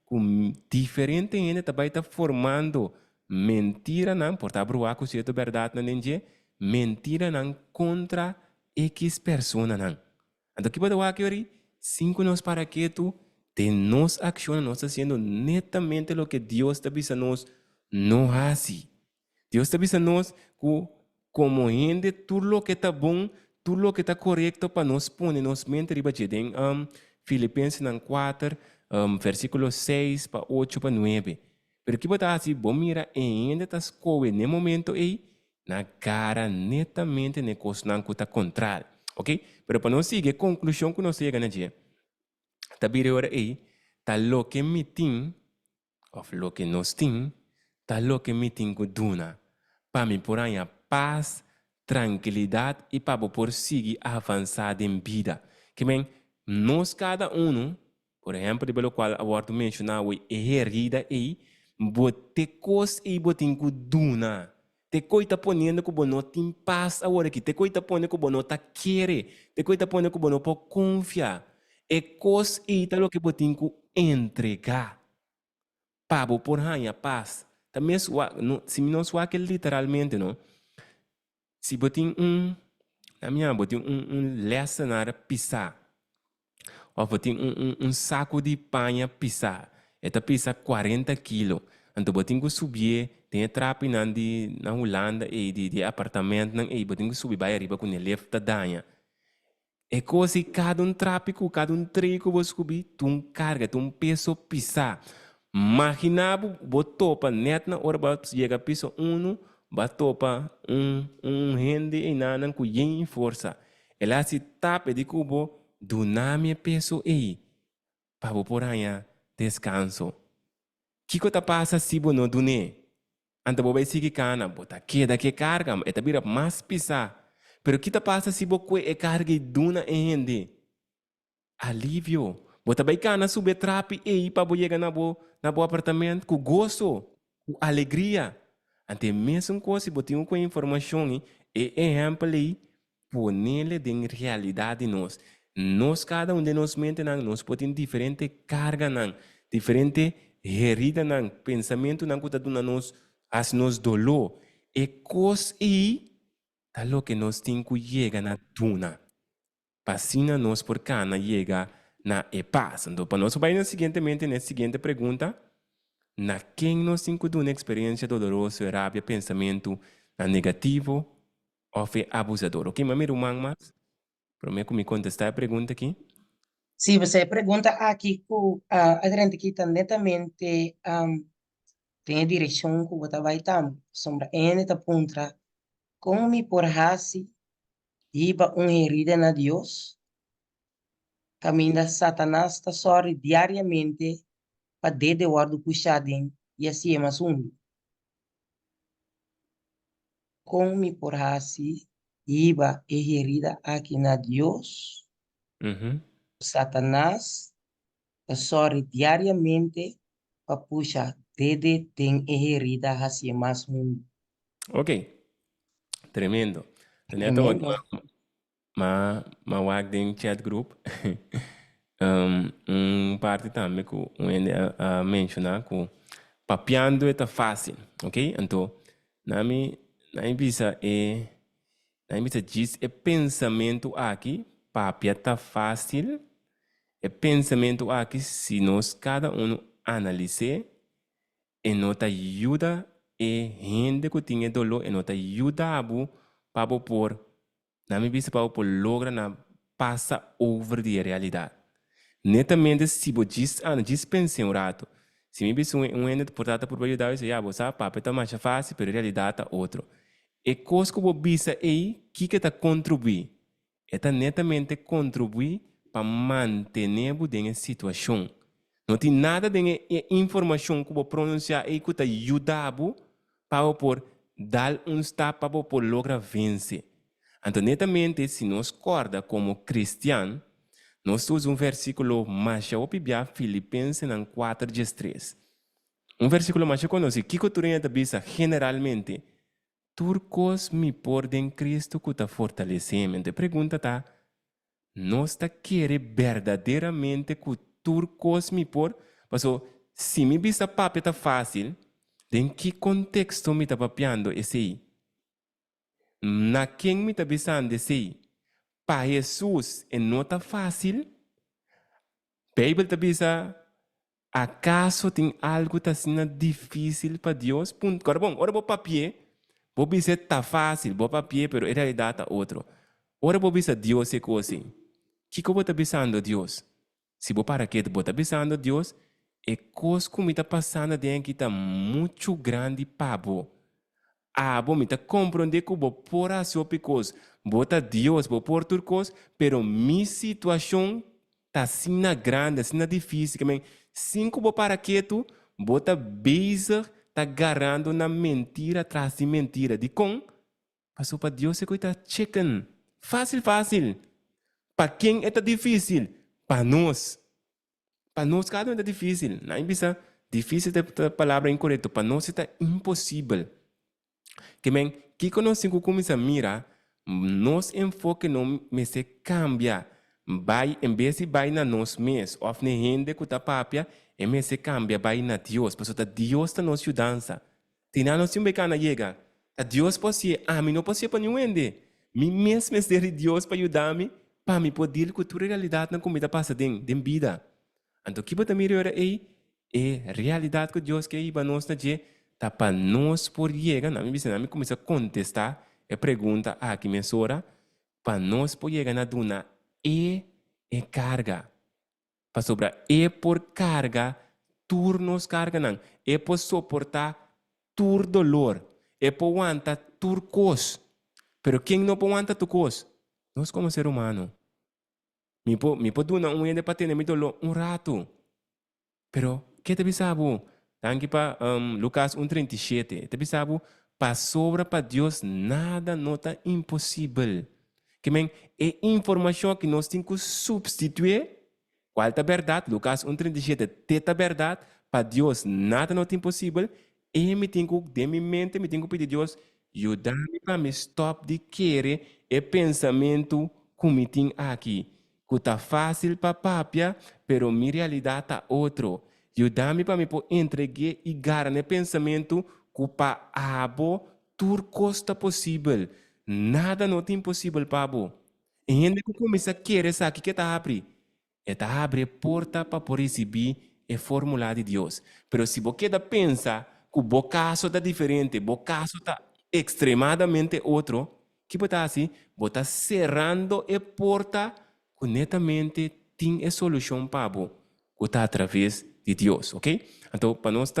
com diferente mente também tá formando mentira não, por tá bruar com certa verdade não ninguém, mentira não contra X persona não. Então que botar aqui 5 nós para que tu de nos acción nós haciendo netamente lo que Dios te avisa nos no hace. Dios te avisa nos que como gente tudo lo que está bom, tudo lo que está correto para nos poner nos mente riba de Filipenses 4, versículo 6 para 8 para 9. Pero que botar assim, bom mira ainda tá escoe no momento aí na cara netamente ne cosnan que tá contrário, ok? Pero para não seguir conclusão que nós chega na dia. Tá bire ora aí, tá lo que me tem, ou lo que nós tem, tá lo que me tem que duna. Para me por aí paz, tranquilidade e para por seguir avançar em vida. Que bem, nós cada por exemplo, de pelo qual eu mencionar o herida aí, bote coisa e bote que duna. Te coita ponendo que o bono tem paz agora aqui, te coita ponendo que o bono tá querer, te coita ponendo que o bono pode confiar. É coisa e tal que botin que entregar. Pabo por a paz. Também se não soa que literalmente não. Se botin na minha botin lessonar pisar. Ou botin saco de panha pisar. Eta pisa 40 kg. Então, botin que subir, tem trapo na Holanda, e de apartamento, e botin que subir, vai arriba com ele left danha. É coisa cada trápico, cada treco você subir, tu carga, tu peso pisar. Imaginava, botopa net na hora ba chega piso 1, batopa rende e nana com yen força. Ela se tapa de cubo, do nome peso e para por aí descanso. Kiko ta passa se bo no dune. Anta bo vai seguir cana, bota queda que carga, eta bira mais pisar. Pero kita passa se bo que e carga e duna e rende. Alívio. Bota vai cana subir trape e para bo chegar na bo apartamento com gosto, com alegria. Ante mesmo coisa botinho com informação e exemplo aí, ponele de realidade nós. Nós cada de nós mente nós podemos diferente carga diferente herida pensamento que está dando nós as nos dolor e coisa aí tá lo que nós tem que chegar na tuna. Passina nós por cana chega na paz. Então, para nós vai na seguinte pergunta, na quem nós temos uma experiência dolorosa, rabia, pensamento negativo ou abusador. Ok, mas mira mais. Prometo me contestar a pergunta aqui. Se você pergunta aqui, a gente aqui está netamente tem a direção que você vai estar. Sombra, ele está pontra, como me por hasi, iba herida na Deus, caminha Satanás está sorri diariamente para de guardo puxadinho e assim é mais como me por hasi, iba herida aqui na Deus, Satanás sorri diariamente para puxar desde tem herida hacia mais mundo. Ok, tremendo. Tremendo. Wag den chat group. Parte também que mencionar que papiando é fácil, ok? Então, nami bisa diz é pensamento aqui, papia tá fácil. É pensamento aqui, se nós cada analisar, e nota ajuda e gente que tem dolor, e nota ajuda para por, na minha vista, para por lograr na passa over de realidade. Netamente, se você diz pensar um rato, se me visse ente portado por ajudar, você papel tá mais fácil, mas a realidade tá outro. E coisa que você visa aí, que está contribuir? Está netamente contribuir para manter a situação. Não tem nada de informação que você pronunciar e que te ajuda para por dar step para por lograr vencer. Então, netamente, se nós corda como cristiano, nós usamos versículo mais ao Bíblia, Filipenses 4:3. Versículo mais conhecido, que tu bisa generalmente, turcos me podem Cristo que te fortalecimento. Pergunta tá, nós tá querer verdadeiramente que turcos me por, mas se me bisa papo tá fácil, em que contexto me tá papiando esse aí? Na quem me tá bisando esse aí? Para Jesus não tá fácil. A Bíblia tá bisa, acaso tem algo tá sendo difícil para Deus? Ponto. Agora bom, ora vou papier. Vou dizer tá fácil, vou papier, pero a realidade tá outro. Ora vou dizer Deus é coisa. Que eu vou tá bisando Deus? Se vou para que vou tá bisando Deus, é coisa que me tá passando dentro que tá muito grande para você. Vou me tá compreender que vou por a sua picos, vou tá Deus, vou por turcos, pero minha situação tá assim grande, assim difícil, que men, cinco vou para quieto, vou tá busy, tá agarrando na mentira atrás de mentira, de com, passou para Deus é que tá chicken, fácil. Para quem é difícil? Para nós cada um é difícil, não é difícil é palavra incorreta, para nós é impossível. Que men, que nós começamos a mirar, nosso enfoque não se cambia. Vai, em vez de vai na nós mesmos, ou na gente que está papia, em vez de cambia, vai na Deus, porque Deus está nos ajudando. Se não nós temos que chegar, Deus pode ser, mim não pode ser para ninguém. Me mesmo é ser Deus para ajudar-me, para me poder com toda a realidade na comida passa dentro da vida. Então, que você mirar aí, realidade que Deus quer ir para nós na dia, tá para nós por chegar, na minha começa a contestar a pergunta aqui mensura, para nós por chegar na duna carga, para sobrar por carga, turnos carga não, por suportar tur dolor, por aguantar tur cos, pero quem não aguanta tu cos? Nós como ser humano. Me po duna yende para ter mi dolor rato. Pero, que te bisabo? Tangi pa Lucas 1:37. Te bisabo, pa sobra pa Deus nada nota impossível. Que men, informação que nós temos que substituir. Qual é a verdade? Lucas 1:37. Teta verdade, pa Deus nada nota impossível. E me tenho de minha mente, me tenho que pedir Deus, ajuda-me para me stop de querer e pensamento como me tem aqui. Que tá fácil para papia, pero minha realidade tá outro. Ajuda-me para me entregar e ganhar no pensamento que para abo tudo costa possível. Nada não é impossível para abo. E ainda que começa a querer isso aqui que tá abre. E tá abre porta para receber a fórmula de Deus. Pero se você pensa que o caso tá diferente, o caso tá extremadamente outro, que bota assim, bota cerrando a porta que netamente tem a solução para o que está através de Deus, ok? Então, para nós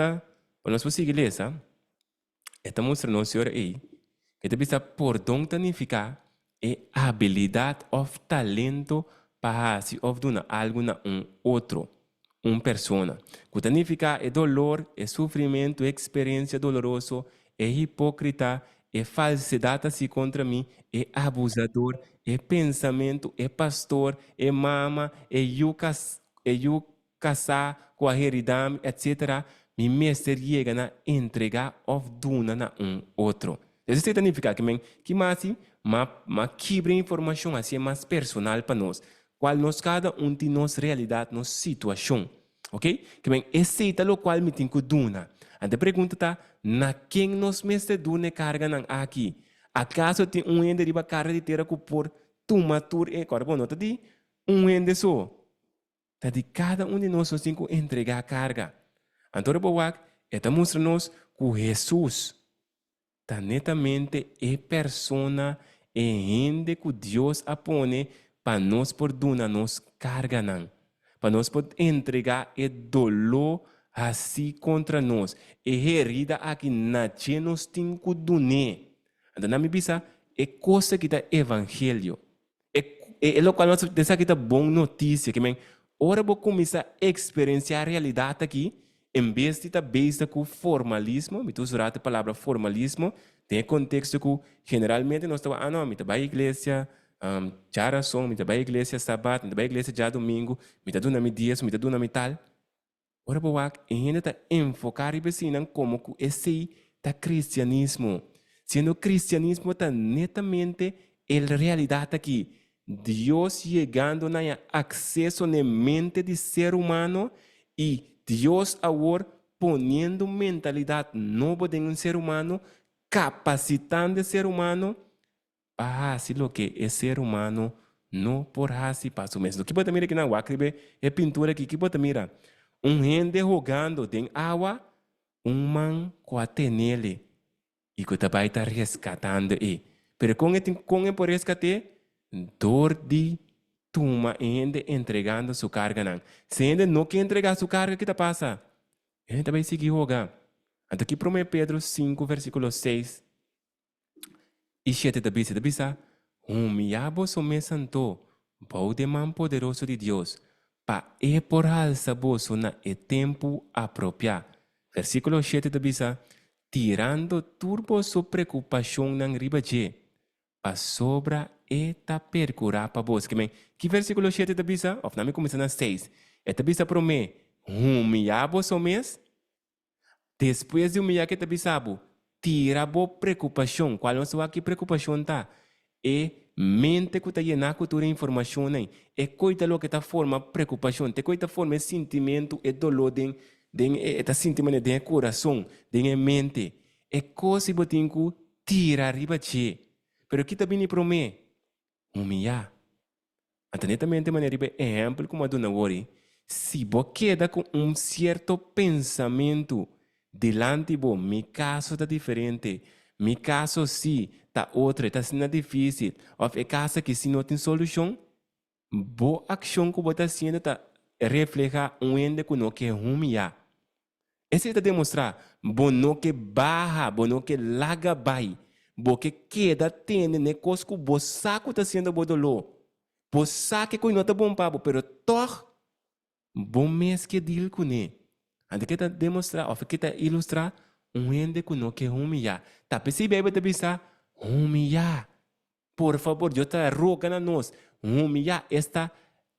seguir essa, esta mostra não senhor aí, que te precisa por dom significa a habilidade ou talento para se obter algo na outro, persona. Que significa dolor, sofrimento, experiência doloroso, hipócrita, falsidade assim contra mim, abusador, pensamento, pastor, mama, eu casar com a heredade, etc. Mi mestre chega na entregar of duna na outro. Isso significa que mais quebra informação assim mais personal para nós. Qual nós cada tem nossa realidade, nossa situação. Ok? Que aceita o qual me tem que duna. A pergunta está, na quem nós mestre duna carga não aqui? Acaso tem ende riba carga de terra que por tumatur e corpo não tá ende só. Tá de cada de nós tem que entregar a carga. Então, esta mostra-nos que Jesus está netamente persona e ende que Deus apone para nós por duna nos carga não. Para nós poder entregar o dolor assim contra nós. E herida aqui na que nós temos que donar. Então, na minha bisa, é coisa que é evangelho. É o qual nós temos que dar boa notícia. Que, ora, vou começar a experienciar a realidade aqui, em vez de estar besta com formalismo. Me uso a palavra formalismo, tem contexto que generalmente nós estamos, não, me vai à igreja, charação, me vai à igreja sábado, me vai à igreja já domingo, me dá na dias, me dá na tal. Ora, boa, ainda está enfocar e vecinan como que esse está cristianismo. Sendo cristianismo está netamente a realidade aqui. Deus chegando na acesso na mente do ser humano e Deus agora ponendo mentalidade nova em um ser humano, capacitando o ser humano para fazer o que o ser humano não pode fazer para o mesmo. Que pode mirar aqui na Wacribe, é pintura aqui, que pode mirar. Gente jogando em água, man com a nele e que também está resgatando ele. Pero com ele por resgatar, dor de tuma gente entregando sua carga não. Se ele não quer entregar sua carga, o que passa? Ele também segue jogando. Então aqui 1 Pedro 5, versículo 6 e 7 da bisa, humilhabo-se o santo, pau de mão poderoso de Deus, para por alça vosso na tempo apropriado. Versículo 7 da bisa, tirando turbo sua preocupação na ribaje, para sobra eta percurar para vos. Que versículo 7 da bisa, of nami começa na 6. Eta bisa promete, humilhabo-se o mês, depois de humilhar que ta bisabo, tira a preocupação. Qual é a sua preocupação tá? E mente que está llena de informação aí. E coita lo que está forma preocupação, te coita forma sentimento e dolor den eta sentimento de coração, de mente. E coisa que tem que tirar riba che. Pero que também promete humilhar. Atentamente maneira exemplo como a dona Wori. si vos queda con un cierto pensamiento delante de vos, mi caso está diferente, mi caso sí, está otro, está siendo difícil, o es caso que si no tiene solución, vos acción que vos estás haciendo está refleja un ende que no que humillar. Esse está demonstrar, vos no que barra, vos no que larga vai, vos que queda tendo negócio que vos saco está sendo vos dolor, vos saque que não está bom para vos, pero toch bom mês que deal com ele. Ante que está demonstrar, ou que está ilustrar, ende que não que humilhar. Tá percebendo, tá pensar, humilhar. Por favor, eu estou rogando a nós, humilhar esta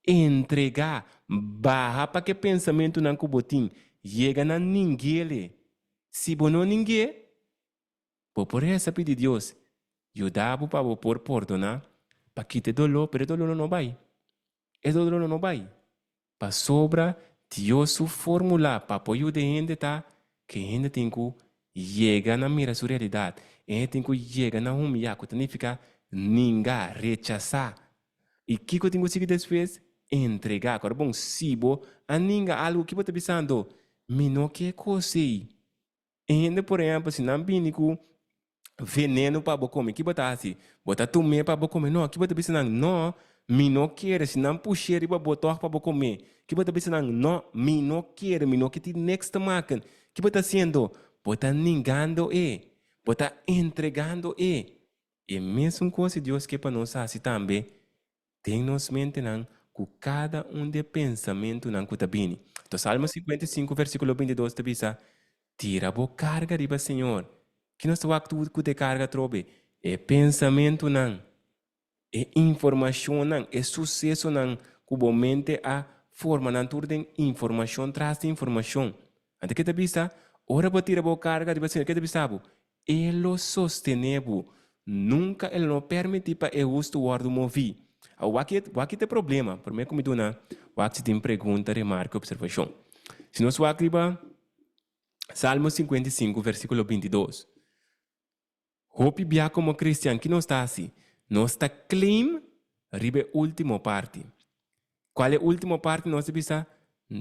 entregar, barra para que pensamento não cubotim, chega na ninguém. Se você não ninguém, por essa pedir Deus, eu dá para você por perdonar, para que te dolor, pero dolor não vai. Esse dolor não vai. Para sobra, Deus su fórmula para apoio de gente tá, que gente tem que chegar na mira sua realidade, gente tem que chegar na humilhar, que significa ninguém rechazar. E que eu tenho que seguir depois? Entregar. Agora, bom, se você a ninguém algo que você está pensando, me não quer coisa. Ainda, por exemplo, se não vem com veneno para você comer, que você está assim? Você está tomando para você comer? Não, que você está pensando, não, me não quer, se não puxar para botar para você comer. Que você está pensando, não, me não quer te next marca. Que você está fazendo? Você está negando você está entregando E mesmo coisa Deus quer para nós assim também, tem nos mente não, que cada de pensamento não que está bem. Então, Salmo 55, versículo 22, está dizendo, tira a carga riba, Senhor. Que nós estamos com a carga trobe. É pensamento não. É informação não. É sucesso não. Que a mente a forma não tem informação, traz de informação. Até que está dizendo, ora para tirar a carga riba, Senhor. Que está dizendo? Ele sostenevo. Nunca ele não permite para eu justo guardo mover. O aqui tem problema. Por mim, como eu não, o aqui tem pergunta, remarca, observação. Se nós o aqui Salmo 55, versículo 22. Hope bia como cristiano que não está assim. Não está claim ribe última parte. Qual é a última parte? Nós bisa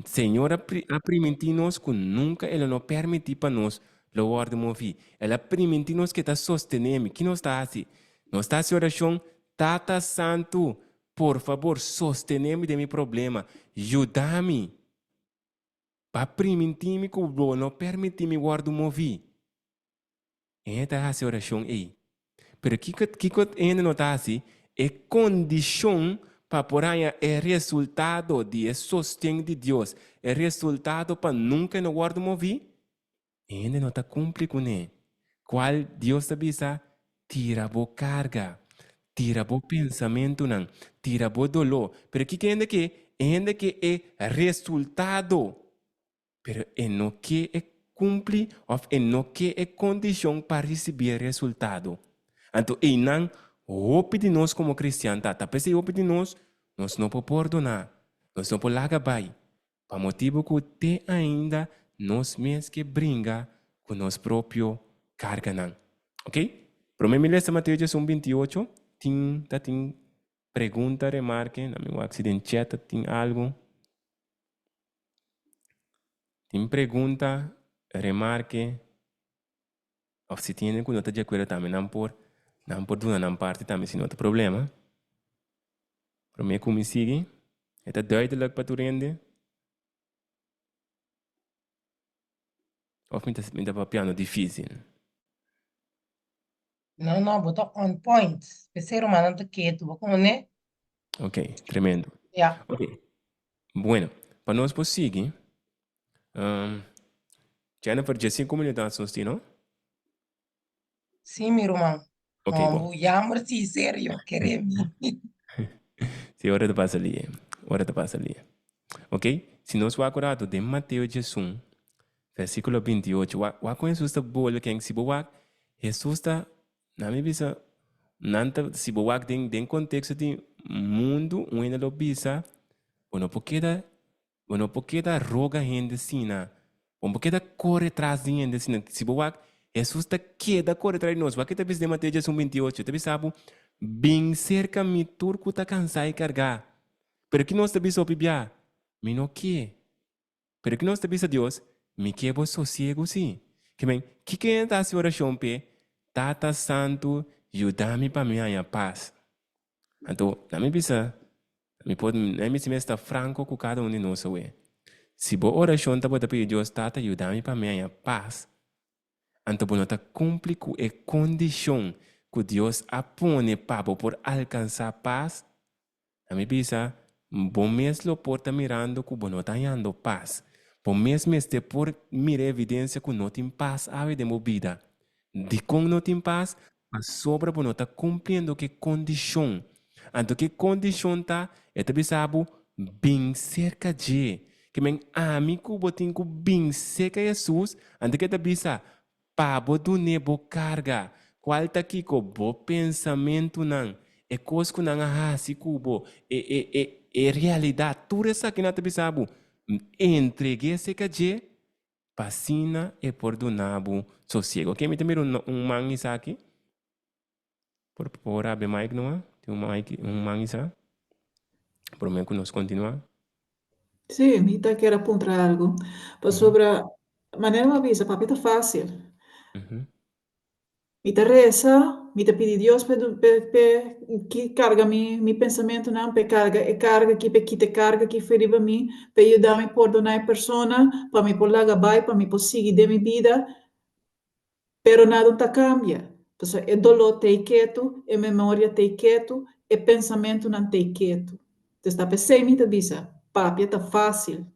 Senhor a permitir-nos que nunca ele não permite para nós lo guarda mover. Ela permite-nos que está sostenendo, que não está assim. Não está assim oração, Tata Santo, por favor, sosteneme de meu problema, ajuda-me. Para permitir-me que o não permitir-me guarda mover. Esta é a oração aí. Pero que ainda não está assim, é condição para por aí é resultado de sostém de Deus, é resultado para nunca não guarda mover. Ainda não está cumprindo com ele. Qual Deus avisa? Tira a carga, tira o pensamento, não, tira o dolor. Pero que ainda que é resultado, pero é no que é cumprir ou é no que é condição para receber resultado. Então, e não hope de nós como cristianos, tá? Porque hope de nós não podemos perdonar, nós não podemos largar vai. Para motivo que te ainda nós mesmos que brinca com nosso próprio carga, não. Ok? Para mim, Mateus 1:28, tem pergunta, remarque, na minha acidente chat, tem algo. Tem pergunta, remarque, ou se tem que não está de acordo também, não por doar na parte também, se não tem problema. Para mim, como sigue, é duidelijk para tu rende. Ou me está piano difícil? Não, botou on point. Pensei, Romano, não te quieto, como né? Ok, tremendo. Yeah. Ok, bueno, para nós prosseguir, Jennifer, já 5 minutos nós temos, não? Sim, meu irmão. Ok, bom. Jammer, sim, sério, queremos. Sim, hora de passar ali. Ok? Se nós vamos acordar de Mateus 1, versículo 28, o conheço esta boa que se boa, Jesus está, na minha visão, nanta se boa tem contexto de mundo, onde ele bisa, não porque roga gente sina, não porque corre atrás de gente sina, se boa Jesus está queda corre atrás de nós. O que está de Mateus 1:28, está pensando, bem cerca me turco está cansado de carregar, pero que nós está pensando bibia, mi no quiere. Pero que no está bisa Dios, mi quiero sosiego sí. Que men, que está haciendo oración pe, Tata Santo, ayúdame para mí a paz. Então, na minha bisa, na minha cima está franco com cada de nós, ué. Se boa oração tá bota pedir Deus tata ajudar-me para minha paz, então não tá cumprir com a condição que Deus apone para por alcançar paz. Na minha bisa, bom mesmo porta mirando que não tá andando paz. Bom mesmo este por mirar evidência que não tem paz a de movida. De como não tem paz, mas sobra não tá cumprindo que condição. Então, que condição tá? É também sabe bem cerca de que men amigo botin ku bem cerca Jesus, então que também sabe pabo do nebo carga, qual tá aqui com bo pensamento não, é coisa que não há se cubo, é realidade, tudo isso aqui não também sabe, entregue cerca de Pacina e perdonabo sossego. Ok, me tem um isa aqui? Por favor, abre mic, não é? Tem um isa? Prometo que nós continuar. Sí, Mita quiere apuntar algo. Pues sobre manera me avisa, papi, está fácil. Mita reza, Mita pide Dios que carga mi pensamento, não, pe carga que quite carga que feriba mim, pe ayudarme a perdonar a persona, para me por laga bai, para me por seguir de mi vida, pero nada não cambia. Pues é dolor te quieto, é memória te quieto, é pensamento não te quieto. Então, está pensando, Mita avisa, papi, está fácil.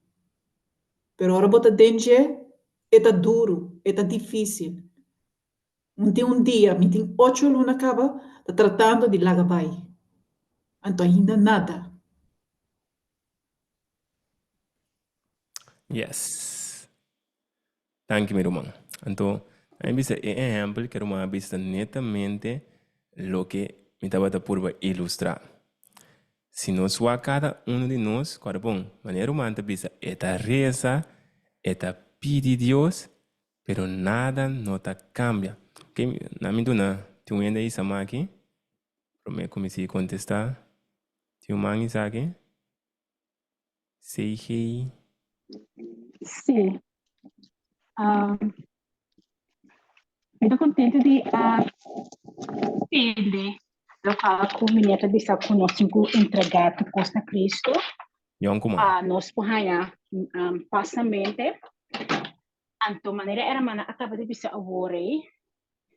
Pero ahora bota danger, está duro, está difícil. Tem um dia, me tem 8 lunas acaba, está tratando de lagabai. Então ainda nada. Yes. Thank you, meu irmão. Então, a gente exemplo que uma vista netamente lo que me estava por ilustrar. Se nós a cada de nós, cara bom, maneira humana bisa, eta reza, eta pide Deus, pero nada não tá cambia. Ok, na minha dona, tem ainda isso aqui, para me comecei a contestar. Tem isso aqui? Sei que Sim. Estou contente de entender. Eu falo com a minha bisa que nós temos que entregar a Costa Cristo. Nós podemos passamente. Então, maneira era mana acaba de bisa awore.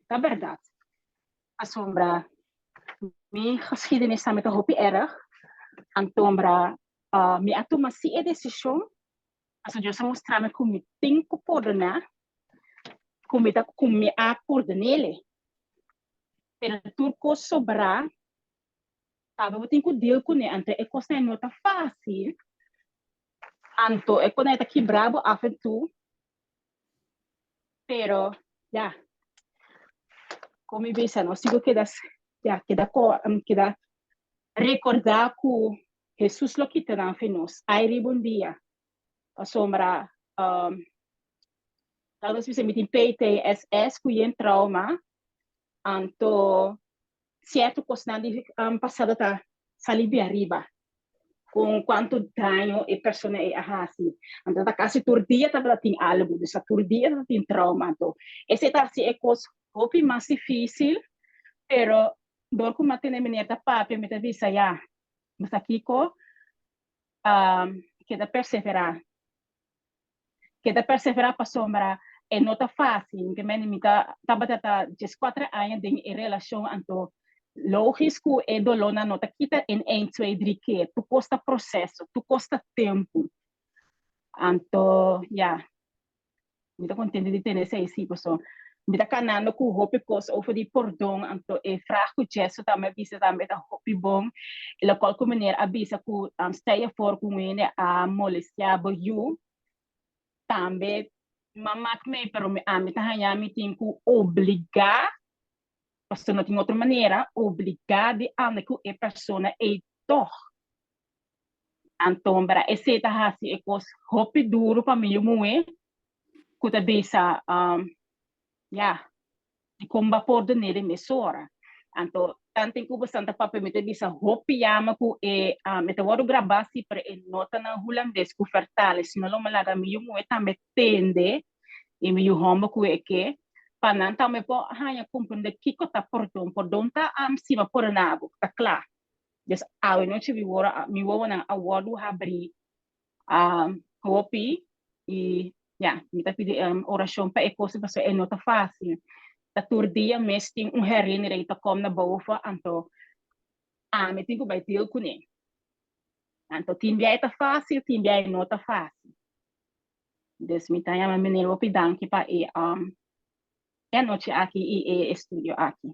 É verdade. A sombra minha geschiedenis samen te hopi erg. Então, me atoma si a decisão. Also, eu só mostrar-me como me tem que perdonar. Como me a perdonar. Pero turco sobrar, sabe, eu tenho que deal com ele, então é coisa não tá fácil, então é quando é que bravo a tu, pero já, como eu disse, não sigo que queda recordar que Jesus lo que te dá para nós, aí bom dia, a sombra, talvez você me tem PTSS que é trauma. Então, certo coisa de passado tá salive arriba com quanto dano a pessoa é assim. Então, tá quase todo dia tá tem algo, dessa todo dia tá tem trauma. Então, esse tá se é coisa pouco mais difícil, pero dor como tem a menina da papi, me tá visa já. Mas aqui co queda perseverar para sombra. É não tá fácil, que me tá batata 4 anos de relação, então lógico é dolor na nota quita em 1, 2, 3 que tu custa processo, tu custa tempo, então me tá contente de ter esse pessoa, me tá canando com roupa coisa ou de perdão, então é fraco gesso também bisa também tá roupa bom, e qual que maneira avisa que esteja fora com ele a molestar you também mamãe me pero me tá hanya me tem que obrigar, porque não tem outra maneira, obrigar de andar com a pessoa é dor. Então, para esse tá assim é coisa hope duro para mim muito, que tá bisa de como por de nele mesora. Anto, tanto que bastante papel me te bisa hopi yama ku me te waro grabar si pre nota na holandês ku vertalen, se não me laga mi yumu também tende e mi yuhomba ku eke pananta me po hanya compreender kiko ta pordon ta sima por nabo ta klar. Dus awe no che mi wora na award habri hopi e ja, mi ta pidi oração pa ekosi paso e nota fácil. Dat door die mesting herinnering te komen naar boven en to met tingo bij deel kunnen. En to team jij te fácil, team jij not te fácil. Dus met tanya maar meneer op dankie pa noche aqui e studio aqui.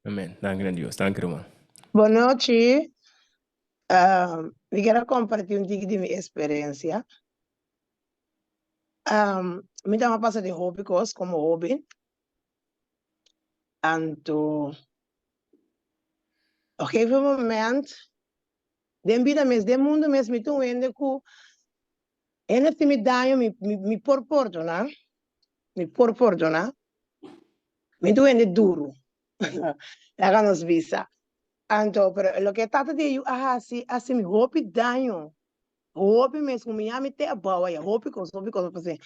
Amén. Danke a Dios. Danke, hermano. Boa noite. Eu quero compartilhar um pouco de minha experiência. Me dá uma passa de hobby, como hobby. Então, op een gegeven moment, de vida mesmo, de mundo mesmo, me tô vendo que ela me dá, me por perdona, me por perdona, me tô vendo duro. Lá nos visa. Então, pero lo que trata de eu, assim, me hobby daño. Hobby mesmo, me ame te abawa, hobby coisa, assim.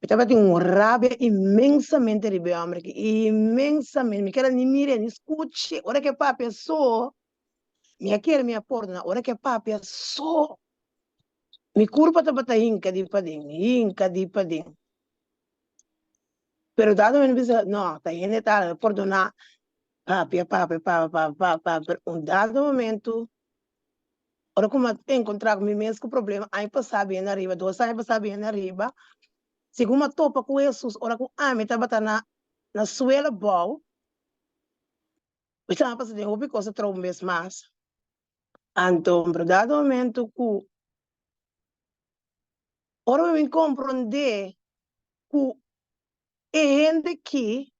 Eu estava tendo uma rabia imensamente de homem, imensamente. Me quero nem mirar, nem escute. Ora que papi só, me quer me aporta. Ora que papi só, me curva tá bata hinca de padinho. Pero dado me diz, não, tá indo tá perdonar. Papi. Pero dado momento, ora como encontrar com mim mesmo com problema, aí passar bem arriba, 2 anos passar bem arriba. Segundo topa com Jesus, ora com me tá bata na suela bom. Eu estava passando de hobby coisa trouxe mesmo mais. Então, dado momento que ora me compreender que é gente que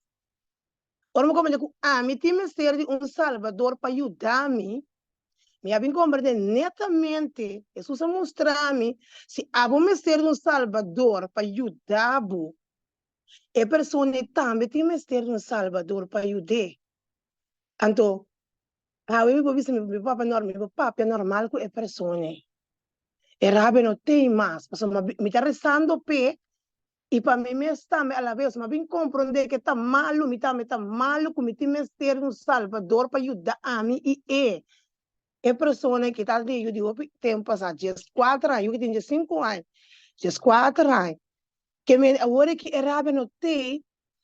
ora me compreender que me tem ser de salvador para ajudar-me. Me abin compreender netamente, Jesus a mostrar-me se abo me ser de salvador para ajudar-me. E pessoa também tem ser de salvador para ajudar. Então, eu vou ver meu papo é normal com a pessoa. E rabe não tem mais, porque me está rezando pé, e para mim está a la vez, mas bem compreender que está malo, me está malo, que me tem ser um salvador para ajudar a mim, e a pessoa que está ali, eu digo, tem passado 4 anos, eu tenho 5 anos, 4 anos, que me agora que rabe não tem,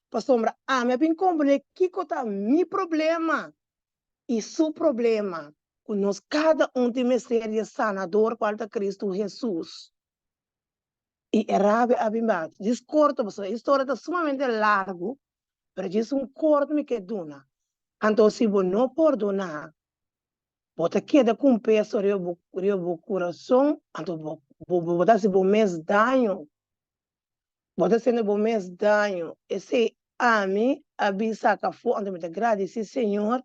para sombra, mas bem compreender que está meu problema, e seu problema. Nós, cada tem ser sanador quanto a Cristo Jesus. E rabi abimbat. Diz corto, a história está sumamente largo, mas diz corto me que duna. Então, se você não perdonar, você queda com peso no coração, então você se bom mais dano. Você sendo bom mais dano. Esse mim abisa que foi, então me agradecer, Senhor,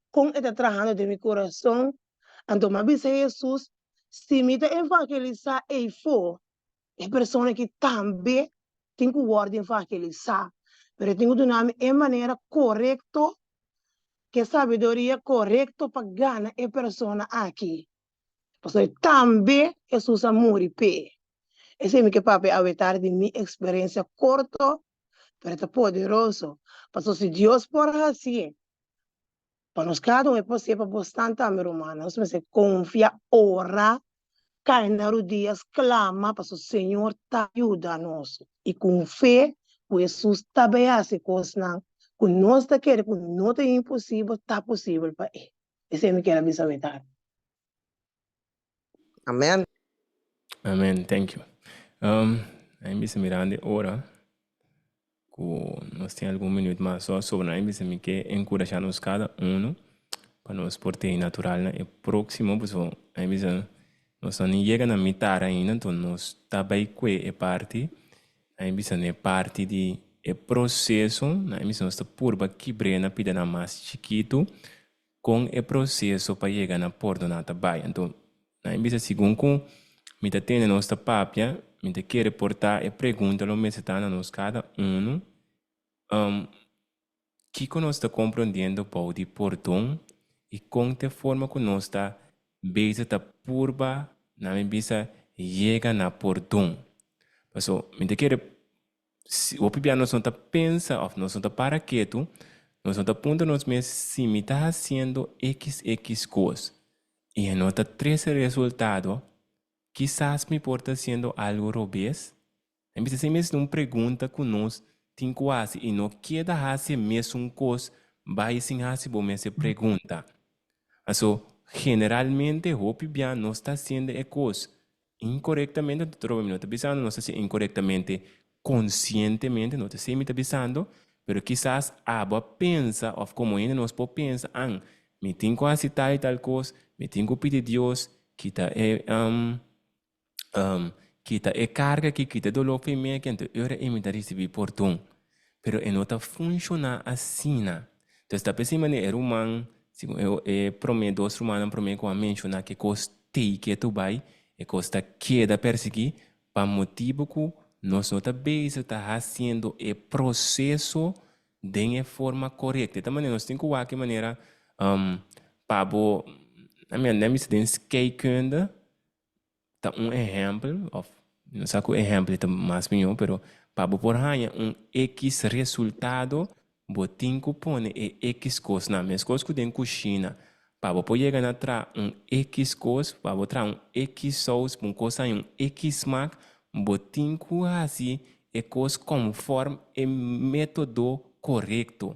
com está trabalhando de meu coração. Então, me avisa Jesus, se me evangelizar e for, é pessoa que também tem que guardar evangelizar, mas tem que dar de maneira correta, que sabedoria correta para ganhar a pessoa aqui. Porque também Jesus amor e pé. Esse é o que papai aventar de minha experiência corta, mas é poderoso. Porque se Deus por assim, para nós cada é possível bastante a minha irmã, nós precisamos confiar, orar, cair nas rodilhas, clama para o Senhor te ajuda a nós. E com fé, Jesus também hace coisas que nós está querendo, que não é impossível, está possível para ele. Esse é o que eu quero avisar. Amém. Amén. Thank you. Aí me se mirando ora, que nós temos algum minuto mais só sobre aí me se me que encorajar nos cada para nós portar natural e próximo, pues aí me se nós não chega na metade ainda, então nós também que é parte, aí me se é parte de processo, aí me se nós está por quebrar na pida mais chiquito, com o processo para chegar na porta na também, então aí me se segundo me está tendo nossa papia, me está querer portar e pergunta lo me está na nós cada Kiko nós está compreendendo para o portão e com que forma que nós está base ta purba na minha bisa chega na portão. Então, me quer o pibia nós não está pensa ou nós não está para quieto, nós não está ponto nós mesmos se me está fazendo x coisas e não está três resultado, quizás me porta sendo algo robês. A gente se mesmo não pergunta que nós tem quase e não queda fazer mesmo coisa, vai sem fazer bom mesmo pergunta. Então, generalmente, o pibia não está sendo coisa incorrectamente, não está pensando, não está sendo incorrectamente, conscientemente, não está sendo pensando, pero quizás aba pensa, ou como ainda nós podemos pensar, me tenho quase tal e tal coisa, me tenho que pedir Deus, que está kita carga que kita dolor foi meio que então eu imita receber portão, pero não está funciona assim na. Então está pensando em rumano, se eu prometo dois rumanos prometo com a mencionar que costei que tu vai e costa queda perseguir para motivo que nós não está bem está fazendo o processo de forma correta. Então nós temos que ver que maneira para a minha nome se tem skeikunde tá exemplo of não sei qual exemplo é mais melhor, pero para por ganhar X resultado, botin que põe X coisa na mesma coisa que tem cozinha. Para poder chegar a tra X coisa, para botar X sauce, coisa X smack, botin que assim é coisa conforme o método correto.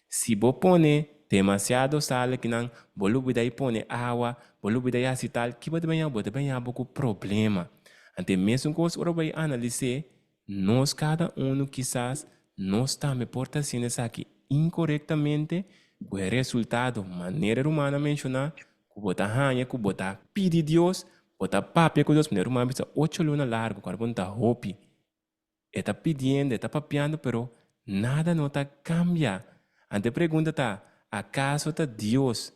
Se você põe demasiado sal que não, você vai pôr água, você vai assim tal, que você vai pouco problema. Então, mesmo que você vai analisar, nós cada quizás nós também porta assim aqui incorretamente, o resultado, maneira humana mencionar, que bota ranha, que bota pedir Deus, bota papel com Deus, maneira humana bisa 8 lunas largo, quando bota hopi, está pedindo, está papiando, pero nada não está cambia. Ante pergunta está, acaso está Deus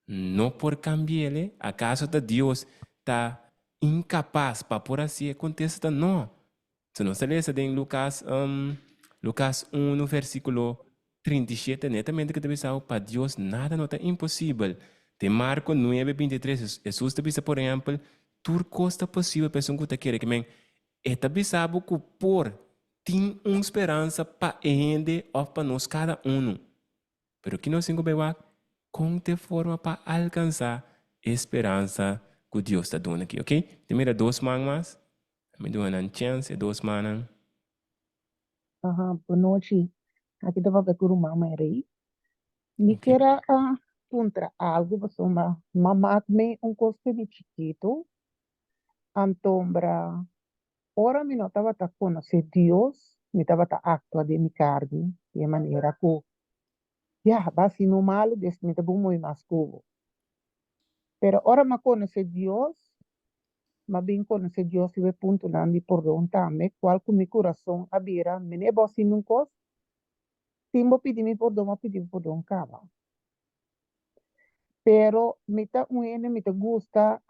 não por cambiar-lhe? Acaso está Deus está incapaz para por assim contesta não. Se não se lê em Lucas 1, no versículo 37, netamente que te pensava, para Deus nada não está impossível. De Marco 9, 23, Jesus te pensa, por exemplo, tudo costa possível, pessoa que te quer que men, eta pensava que por tem uma esperança para ele ou para nós cada Pero que nós temos que ver com que forma para alcançar a esperança que Deus está dando aqui, ok? Primeiro 2 semanas, me dou uma chance, 2 semanas. Boa noite. Aqui estava a ver uma mãe. Me Ok. queira contra algo, você mamar me costo de chiquito, antombra, ora me não estava a conhecer Deus, me estava a actuar de minha carne, de maneira que, basi no malo, desse me estava muito mais cubo. Pero ora me conhecer Deus, mas bem conhecer Deus, e ponto lá de perdão também, qual que meu coração abira, me ne basi num cos, timbo pedir me perdão, cava. Pero mita uene mita gusta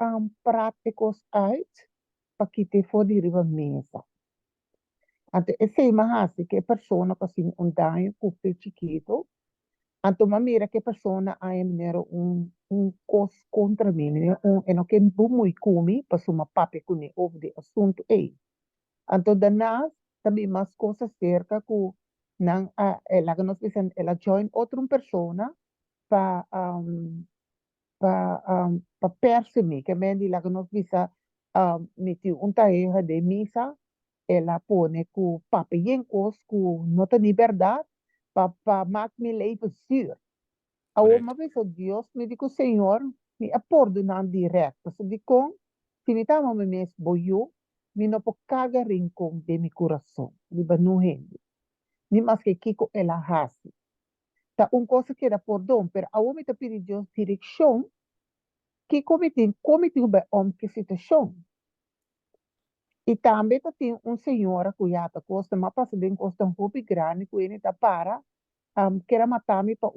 práticos uit pakite for di riba mesa. Ante esse mahasi que persona assim daño cupe chiquito. Anto mamira que persona ai minero cos contra mim, eno que muito kumi pasuma pape kuni over de assunto ei. Anto danas também mais coisas cerca ku nang ela que nos dicen ela join outra persona pa pa persemi, que me di la que nos visa meti un taeja de misa, ela pone ku papiyenkos ku no te ni verdad, pa mak mi leven zuur. Ao uma vez o Deus me dijo, Senhor, me apordo na direto. Se dico, se me tamo me mes boyo, me no po carga rincón de mi corazón. Diba no hindi. Ni mas que kiko ela hasi. Ta un cosa que era perdón, pero ao me te pedi Deus direção, que comitim ba om que situação. E também tem senhora que costa, mas passa bem costa roupa grande, que ele tá para, que era matar me para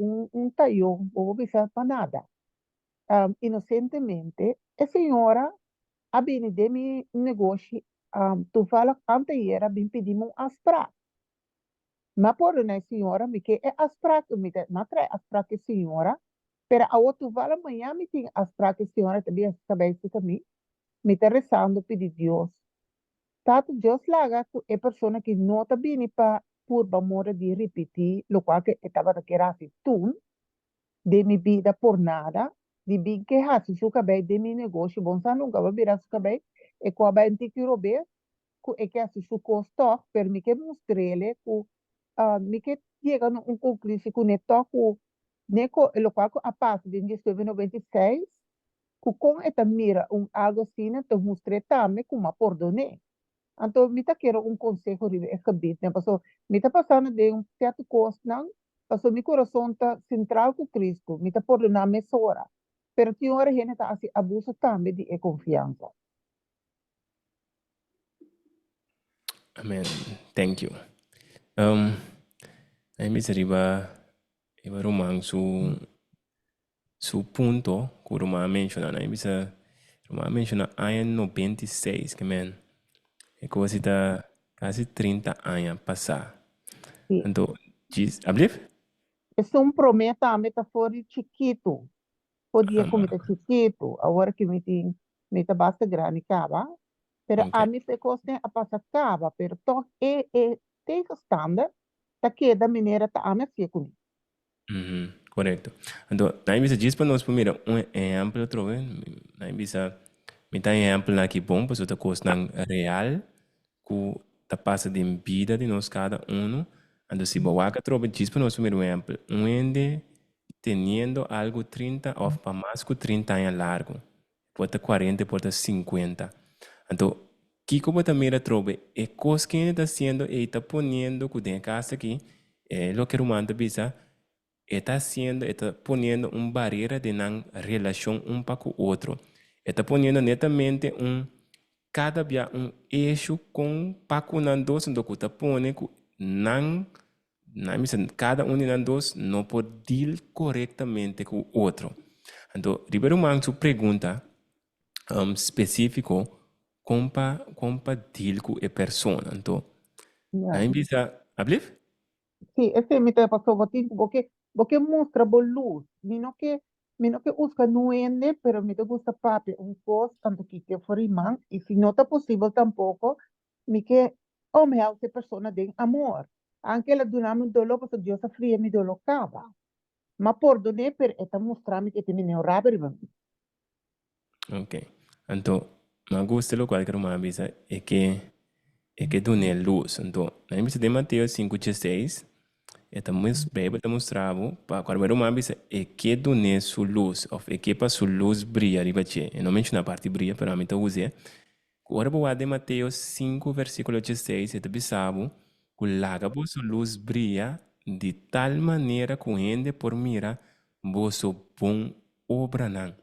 taião, ou bisa para nada. Inocentemente, a senhora, a bem de mi negócio, tu fala, ante era, bem pedimos aspra. Ma por una senhora, me que é abstrato, me te, ma tre abstrato senhora, pero a outro vala amanhã me tem abstrato senhora também cabeça também, me te rezando pedir Deus. Tato Deus laga tu é pessoa que não tá bem para por amor de repetir, lo qual que estava a querer assim, tu, de mi vida por nada, de bem que hace su cabelo de mi negócio, bom sa nunca vai virar su cabelo, e com a bem te quero ver, e que hace su costo, per mi que mostrele, ku, mi que chega um concluso com neto, ku, neko, lo qual que a parte de 1996, ku com eta mira algo assim, então mostrei também como a perdone. Então, me tá quero conselho de escabit, né? Passou, me tá passando de certo custo, não? Passou, meu coração tá central com Cristo, me tá por na mesora. Pero tem hora gente tá assim, abuso também de confiança. Amen. Thank you. Aí me iba Roman su punto que o Roman menciona, né? Roman menciona año 96, que men, é coisa tá quase 30 anos passar. Sim. Então, diz, abriu? Isso prometa a metafora chiquito. Podia Ama. comer chiquito, agora que me tá basta grande cava. Pero Ok. a mim se costa a passar cava, pero toch tegenstander, tá que da maneira tá a me fica Correto. Então, aí você diz para nós primeiro exemplo outra vez. Aí você me dá exemplo aqui bom, para outra coisa real, que tá passa de vida de nós cada um. Então, se você trova, diz para nós primeiro exemplo. Ende teniendo algo 30 ou para mais que 30 anos largo. Pode 40, pode 50. Então, que como também trova, é coisa que ele está sendo, ele está ponendo, que tem casa aqui, é o que o humano bisa, está poniendo una barrera de una relación un poco otro. Está poniendo netamente cada día un eixo con paco nan dos, do que está pone cada uno de dos no puede deal correctamente con otro. Entonces, Ribeiro Man su pregunta específico compa deal con a persona. Entonces, ahí bisa, ¿hablir? Sì, e se mi te passò perché mostra luz, meno che usa nuende, però mi te gusta proprio un po' tanto che fuori man, e se non è possibile tampoco, mi che o me altre persone den amor. Anche la dunamo dolore, perché Dio sa fria mi dolore cava. Ma perdone per eta mostrarmi che ti mi ne rabber. Ok. Então, me gusta lo cual que me avisa é que dune luz. Então, na Bíblia de Mateus 5:16, estamos Bíblia te mostrava para quando me avisa é que dune sua luz, ou é que para sua luz brilha riba che. Eu não menciono a parte brilha, pero a mim te usei. Agora vou de Mateus 5, versículo 16, te bisabo, que laga sua luz brilha de tal maneira que ende por mira vosso bom obra não.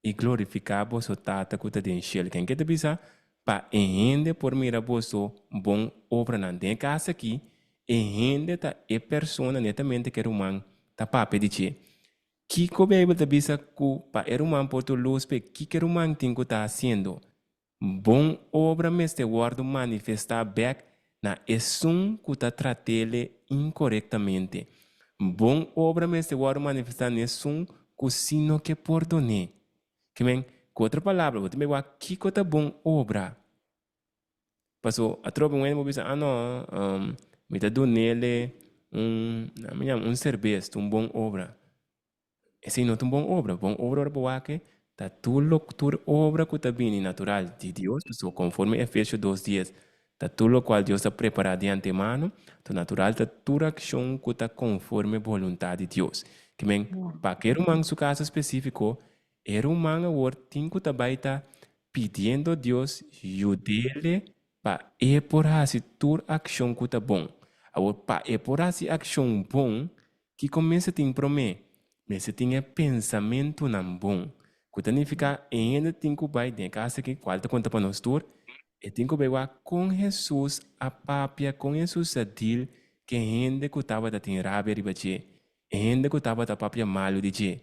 E glorificar vosso tata que está em céu. Quem quer te bisa para entender por mira vosso bom obra não tem casa aqui, entender tá é pessoa netamente que é humano tá para pedir. Que a Bíblia te bisa que para é humano por tu luz pe que é humano tem que tá fazendo. Bom obra mestre guardo manifestar back na esum que tá tratele incorretamente. Bom obra mestre guardo manifestar nesum que sino que perdone. Que men, com outra palavra, você me vai que coisa bom obra. Passou a troca um ano, você não, me tá dando nele um serviço, bom obra. Esse não é bom obra para que tá tudo obra que tá bem natural de Deus, pessoal, conforme Efésios 2:10, tá tudo o qual Deus está preparado de antemano, tá natural tá toda ação que tá conforme a vontade de Deus. Que men, para que um su caso específico era humano agora tem que estar pedindo a Deus ajude para por fazer toda ação que está bom. Agora, para por fazer ação bom, que começa a ter promessa, mas se tem pensamento não bom, que significa ainda tem que vai de casa que qual te conta para nós tour, e tem que vai com Jesus a papia, com Jesus a deal, que ainda que estava da tem rabia de bater, ainda que estava da papia malo de je,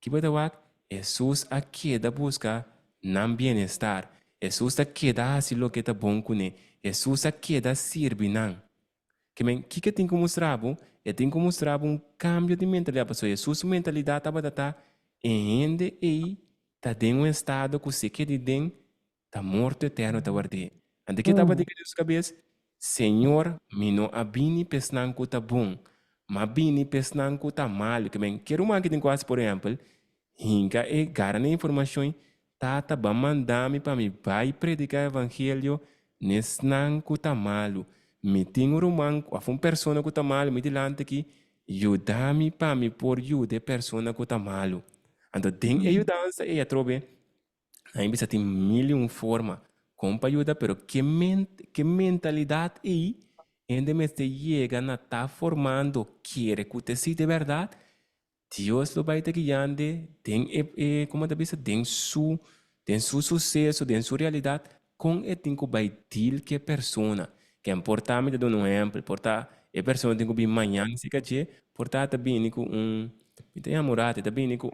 que vai dar Jesus aqui da busca não bem-estar. Jesus aqui da assim lo que tá bom com ele. Jesus aqui da servir não. Que men, que tem que mostrar, tem que mostrar cambio de mentalidade. Pessoa, sua mentalidade tá ende e tá em estado que você quer de tá morto eterno tá guardei. Ante que tava de Deus cabeça, Senhor, mino abini pesnanco tá bom, mas bini pesnanco tá mal. Que men, quero uma que tem quase, por exemplo, hinga e garane informação, tá ba mandar-me para me vai predicar evangelho, nesnanco tá malo. Me tenho rumang, a uma pessoa que tá mal, me dilante que ajudar-me para me por ajuda pessoa que tá malo. Então, tem ajudança e a trobe, aí bisa tem mil e forma como para ajudar, pero que mentalidade aí, ainda me se chega na tá formando, quer que te se de verdade, Deus lo vai te guiando, como te bisa, tem su sucesso, tem su realidade, com e tem que vai til que persona, que é importante de um exemplo, porta e persona tem que vir manhã, se caché, porta também com me tem amorado, também com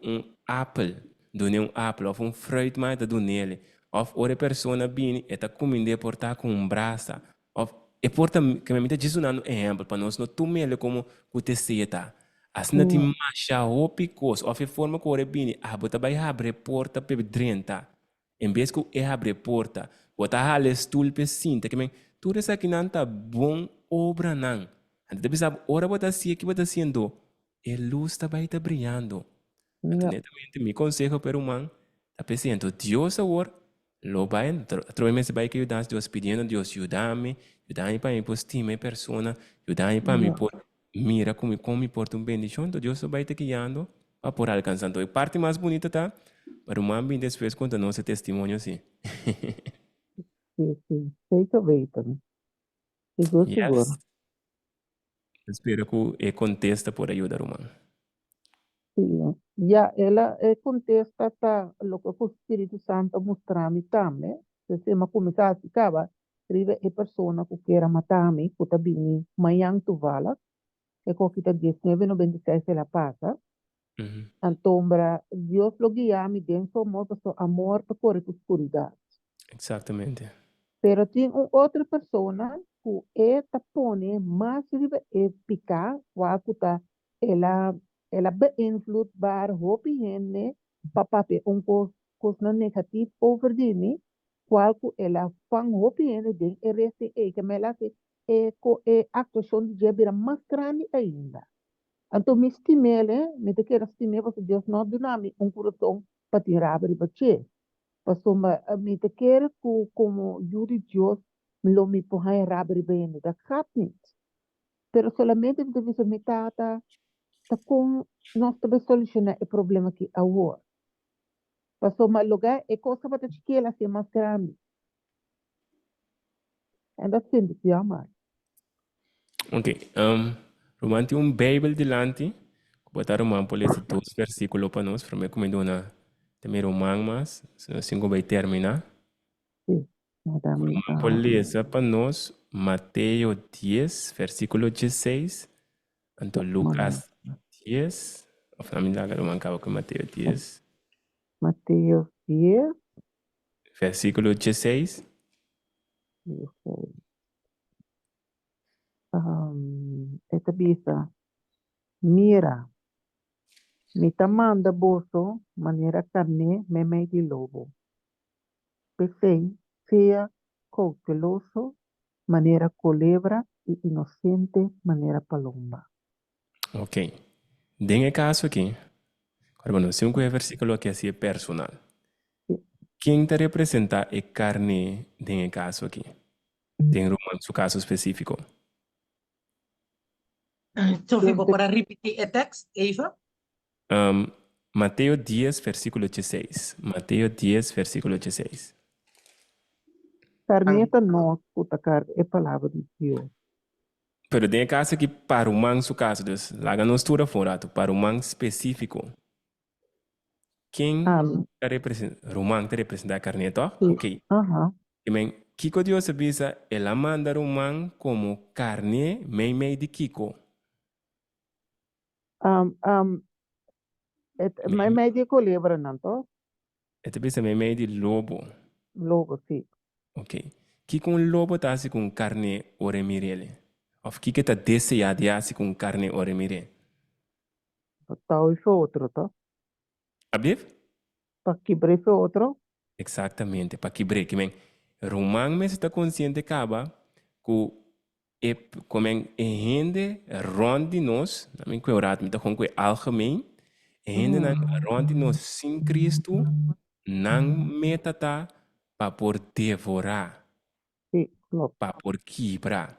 apple, done apple, ou fruit mais da do nele, ou outra persona bem, e tá comendo porta com braço, ou e porta que me diz um exemplo, para nós não tomar como o teceta. Assim ti masha hopi kos of forma ko bini bota bai abre porta pe drenta. Em vez que abre porta, bota hale stool pe sinta que men tu resa que nanta bom obra nan. Ante te bisa ora bota si que bota siendo el luz está bai tá brilhando. Ante Yeah. netamente mi consejo per man tá pensando Dios agora lo vai trove me se vai que ayudas Dios pidiendo Dios ayúdame para mim postima persona, ayúdame para mim por mira como me porta um bendição, então Deus vai te guiando a por alcançando. E parte mais bonita tá para o mambi depois conta nosso testemunho assim. Sim. Sei que eu vejo também. Seguro, seguro. Yes. Espero que e contesta por ajudar o man. Sim. Ya, ela contesta tá, lo que o Espírito Santo mostra-me também. Se me começar a ficar, escreve a pessoa que quer matar-me, que está bem, manhã tu vala, que com que está 19:96 ela passa. Uhum. Antombra, Deus lo guia-me dentro do modo so amor para correr com escuridão. Exatamente. Pero tem outra pessoa que está pone mais picar, que tá ela beïnvloedbaar hopi henne, papa pe coisa negatief over dini, qual que ela fang hopi henne den reste que me la que actuação de jebira mais grande ainda. Então me estimele, me te quero estimele porque Deus não dá me coração para tirar para bater. Pastor, me te quero que como Yuri Dios lo me põe rabri bem, da gaat niet. Pero solamente de visa me tata, tá com nós também solucionar o problema que agora. Pastor, mas lugar é coisa para te que ela se mais grande. E dat vind ik jammer. Ok. Roman tem Bible delante. Botar Roman por esse dois versículos para nós, para mim como dona também Roman mas, assim vai terminar. Sim, madame. Por ler para nós Mateus 10, versículo 16. Então, Lucas 10, a família agora mancava com Mateus 10, Mateus 10, versículo 16. esta bisa, mira, mi tamanda boso, maneira carne, meme de lobo. Pesei, fea, cauteloso, manera culebra y inocente, manera paloma. Ok. Nesse caso aqui, agora, bueno, 5 versículo que assim é personal. Quem te representa a carne nesse caso aqui? Tem um seu caso específico. Sophie, para repetir o texto, Eva? Mateus 10, versículo 16. Mateus 10, versículo 16. Permita nós putacar a palavra de Deus. Pero nesse caso aqui, para o man, seu caso, Deus, lá não estura fora, para o man específico. Quem te representa? Roman te representa a carne, tá? Ok. Men, Kiko Dios avisa, ela manda Roman como carne, mei de Kiko. Mas média culebra, não tô? Ete bisa mei de lobo. Logo, sim. Ok. Kiko um lobo tá assim com carne ore mirele. Of que está deseado assim com carne ore mire. Tal isso outro, tá? Abiv? Para quebrar isso outro. Exatamente, para que break, men. Romang me está consciente caba que e como gente ronde nós, também que orar, me tá com que algemeen, gente nan ronde nós sem Cristo, nan metata para por devorar, Sim, klopt. para por quebrar.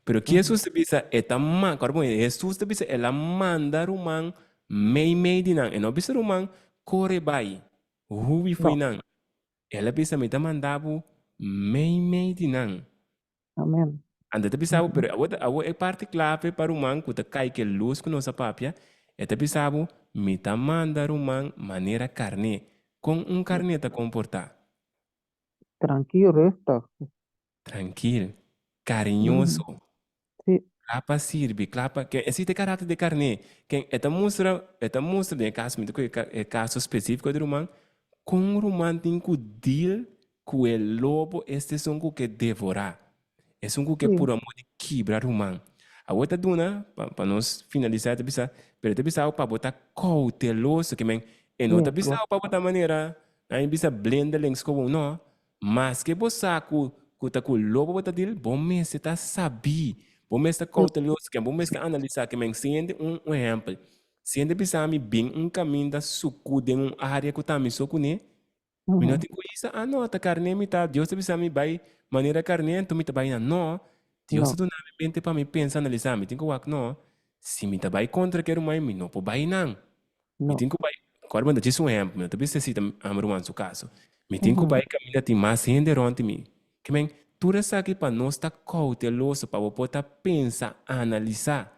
Pero que Jesus te bisa eta man, carbo Jesus te bisa ela manda rumang mei dinang, e não bisa rumang corre bai. Huwi foi No. nang. Ela bisa me mandava mei dinang. Amen. Anda te bisabo, pero awo é parte clave para o man que te cai que luz com nossa papia, é te bisabo, me ta mandar o man maneira carne, com carne te comportar. Tranquilo, está. Tranquilo, carinhoso, Sim, clapa sirve, clapa, que esse te caráter de carne, que é mostra de caso, me que é caso específico de man, com o man tem que deal com o lobo, este é um que devorar. É um que por sim. amor de quebrar o man. A outra duna, para nós finalizar, te bisa, pero te bisa para botar cauteloso, que men, e não te Sim, bisa klopt. para botar maneira, aí bisa blender links como não, mas que você saco, que tá com lobo botar dele, bom mês você tá sabi, bom mês tá cauteloso, que bom mês que analisar, que men, sendo exemplo, sendo bisa mi bem caminho da suco de área que tá me soco né, mi não tem coisa, não, tá carne mi tá, Deus te bisa mi vai maneira carne, tu mi tá vai na não, Deus No, tu na mi mente para mi pensa analisar, mi tem que wak não, se mi tá vai contra quero mais, mi não po vai não, mi no. tem que vai, agora manda disso exemplo, mi tá bisa se tá amruan su caso, mi tem que vai caminho ti mais rende ronte mi, que men, tudo isso aqui para nós tá cauteloso para o poder pensar, analisar.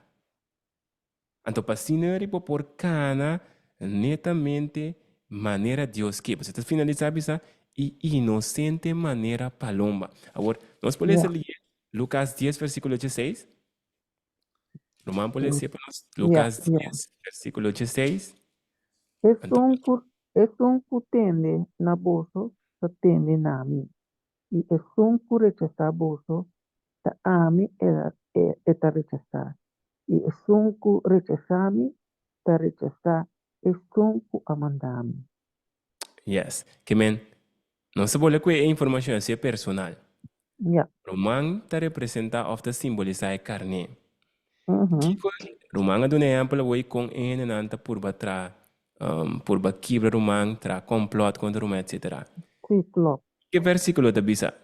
Então, para sineri por cana, netamente, maneira Deus que você está finalizando isso e inocente maneira palomba. Agora, nós podemos Yeah, ler Lucas 10, versículo 16. Romano pode ser para nós. yeah, Lucas yeah. 10, versículo 16. Es Então, un tende na bolso, sa tende nami. Y es un rechazar bolso, ta ami eta rechazar. Y es un rechazami, ta rechazar, es un amandami. yes. Que men, não se pode que a informação é personal. Yeah. Romano te representa of te simboliza a carne. Mhm. Rumanga do exemplo foi com ene nanta por ba quebra rumang tra complot contra rumang etc. Sí, klopt. Que versículo te bisa?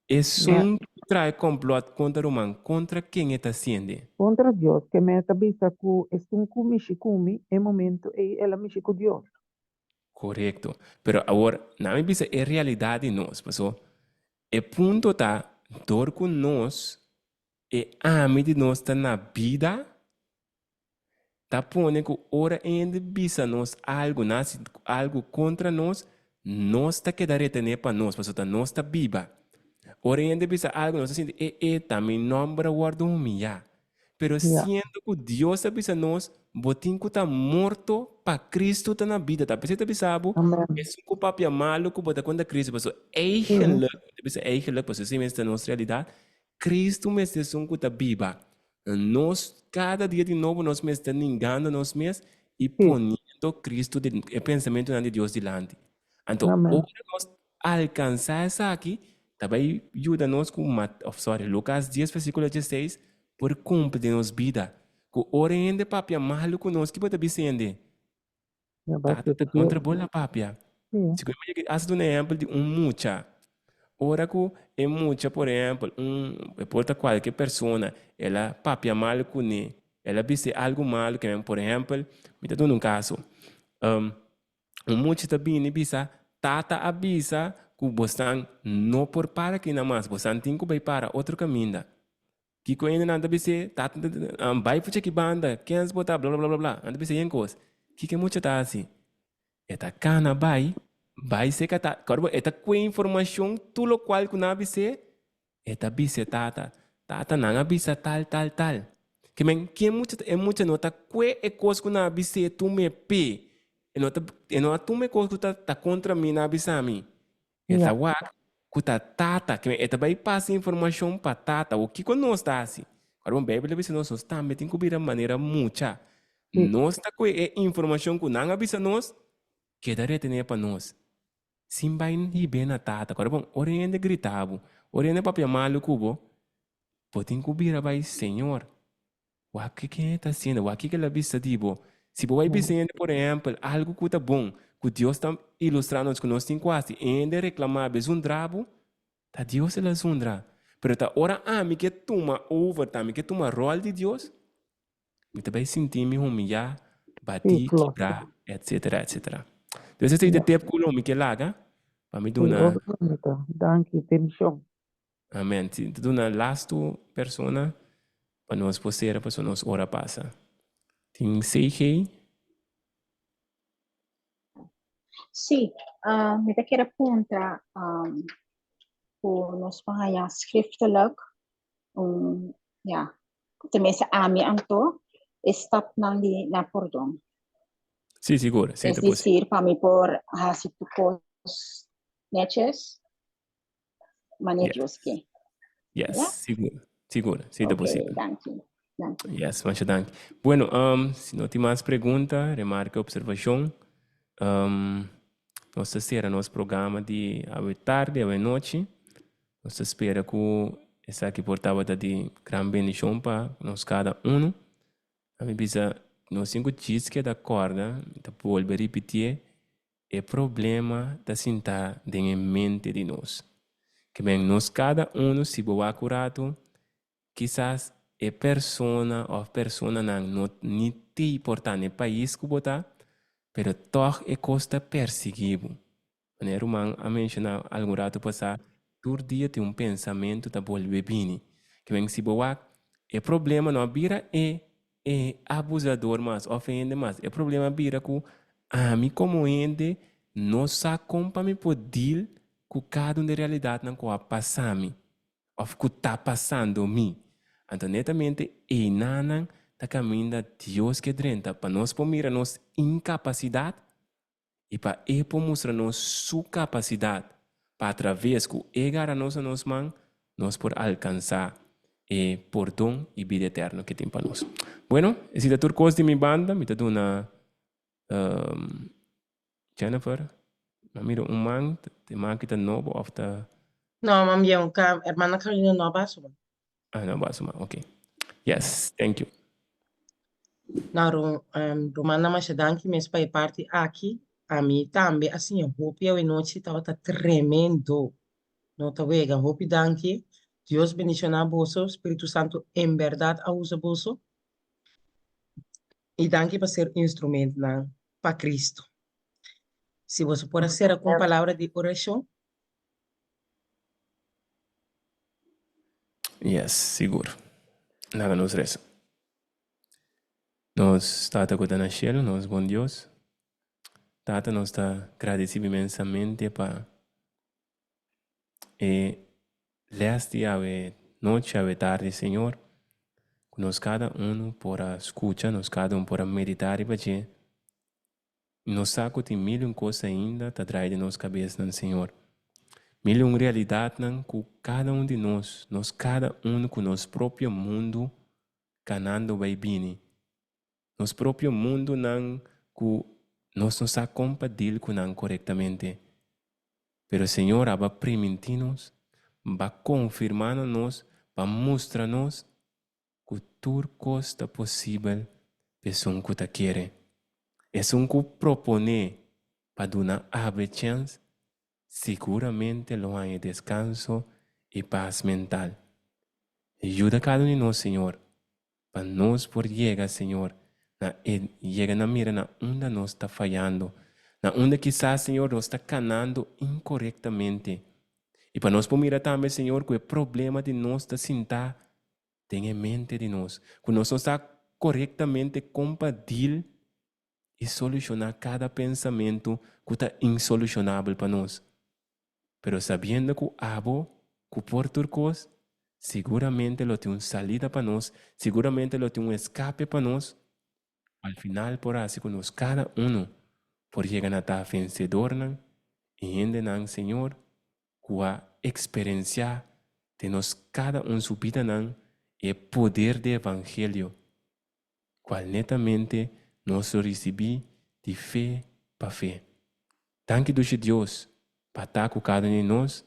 Es Yeah. un trae complot contra rumang contra quem está haciendo. Contra Dios, que me tabisa ku es un kumishikumi, en momento ela mishiku Dios. Correcto. Pero agora, na me bisa é realidade nós, paso. E punto tá dor com nós e ame de nós tá na vida. Tá pone que ora ainda bisa nós algo nasce algo contra nós tá quedar retener para nós, paso tá nós tá viva. Ora ainda bisa algo nós assim também nombra guarda humilhar. Pero Yeah. siendo que Deus tá bisa nós, botin que tá morto para Cristo tá na vida, tá pensando bisabo, Amen. é um papel malo que bota contra Cristo, paso eigenlijk, paso assim mesmo nossa realidade, Cristo mesmo é um que tá viva. Nós, cada dia de novo, nós mesmos estamos engano nós mesmos e ponendo Cristo, o pensamento de Deus delante. Então, Amen. ora nós alcançar isso aqui, também ajuda nós com Lucas 10, versículo 16, por cumprir nossa vida. Que ora ainda, papia, malo conosco, que pode ser Yeah, Tata basta tá Dios. contra bola, papia. Sí. Se como que haz um exemplo de mucha. Ora que é mucha, por exemplo, importa qualquer pessoa, ela papia mal com ne, ela disse algo mal, que por exemplo, me tá dando um caso, mucha também bisa, tata avisa que você não por para que não mais, você tem que ir para outro caminho. Que ko ainda nada bise, tata vai para que banda, quem as botar blá blá blá blá blá, anda bise em coisa. Que mucha tá assim. Eta cana vai se kata korbo eta ku informação tulo qual ku na bise eta bise tata nanga bisa tal que men que muita nota que é coisa ku na bise tu me pe e nota tu me coisa ku tá contra mim na bisa mi eta Yeah. wa ku tá tata que eta vai passa informação para tata o que ku nós tá assim Agora, a Bíblia diz nós também tem que cobrir a maneira muita. Sim. Nós está com a informação que não avisa nós, que dá retener para nós. Sim, vai ir bem na tata. Agora, bom, oriente gritavo, oriente papel malo cubo, pode cobrir a Senhor. O que está sendo? O que ela vista dibo? Se você vai dizendo, por exemplo, algo que está bom, que Deus está ilustrando que nós temos quase, ainda reclamar, um drabo, tá Deus ele sundra. Pero tá ora me que toma over, tá me que toma rol de Deus, me também sentir me humilhar, bater, Claro. quebrar, etc, etc. Então, esse é o tempo que eu me que laga, para me Sí, dar, obrigada. Danke, bendición. amém, se tu na last persona, para nós poder, para nós ora passa. Tem CG, Sim, met ek kere punta kung nos pangaya schriftelijk ja, tenminste ami ang to stop nang di na pordon. sim, seguro, sim, Es tá possível. decir, para mí por hasitukos neches manejos Yes, Yeah? seguro, seguro, sim, tá Okay, possível. thank you. Thank you. Yes, muchas gracias. Bueno, si no tiene más preguntas, remarca, observación, nos será nuestro programa de a tarde, a noche. Nos espera que essa aqui portava de grande bendição para nós cada um. A mim bisa nós cinco dias que da corda, da volver repetir, é problema da sentar em mente de nós. Que bem, nós cada um se boa curado, quizás é persona não nem te importa no país que botar, pero toch é costa perseguido. Maneiro man a mencionar algo rato passar, todo dia tem pensamento da volver bem. Que vem se boa, é problema não vira é abusador mais, ofende mais. É problema vira que a mim como ende não sa compa me poder com cada um de realidade não coa passar me, ou que tá passando me. Então netamente é nanan da caminho da Deus que drenta para nós por mira nos incapacidade e para ele mostrar-nos sua capacidade para através que chegar a nossa mão, nós por alcançar o perdão e vida eterna que tem para nós. Bueno, esse é tudo coisa de minha banda, me dá uma Jennifer, miro man, te man que tá novo ou tá No, mami, hermana Carolina no abaso. não vai somar, ok. Yes, thank you. Nou, Romana Machadanki, mes pai parte aqui, a mim também, assim, eu hope eu noite tava tá tremendo. Não tá vega, hope danke. Deus bendicionar a bolso, Espírito Santo em verdade a usa bolso. E danke para ser instrumento para Cristo. Se você pode ser com palavra de oração, Yes, seguro. Nada nos resta. Nós, Tata, que está na cielo, nós, bom Deus. Tata, nós está agradecido imensamente para leste a noite, a tarde, Senhor. Nós cada um por escutar, nós cada um por meditar e para nós saco tem mil coisas ainda tá atrás de nossa cabeça, Senhor. Mil realidade que cada um de nós cada um com nosso próprio mundo canando vai bem. Nosso próprio mundo não que nós não sabemos compartilhar com não corretamente. Pero Senhor, vai permitir-nos, vai confirmar-nos, vai mostrar-nos que tudo coisa possível pessoa que te quer. É um que propõe para dar a chance, seguramente lo hay descanso e paz mental. Ajuda cada um de nós, Senhor, para nós por chegar, Senhor, chega na mira na onde nós está falhando, na onde quizás, Senhor, nós está canando incorretamente. E para nós por mirar também, Senhor, que o problema de nós está sentar tem em mente de nós, que nós não está corretamente compartilhar e solucionar cada pensamento que está insolucionável para nós. Pero sabendo que abo, que por turcos, seguramente lo tem uma salida para nós, seguramente lo tem um escape para nós. Al final, por assim, que nós cada um por chegar a estar vencedor, e ainda, Senhor, que a experienciar de nós cada um sua vida, el poder del Evangelio, cual netamente nos recibí de fe para fe. Dank je Deus, para estar com cada um de nós,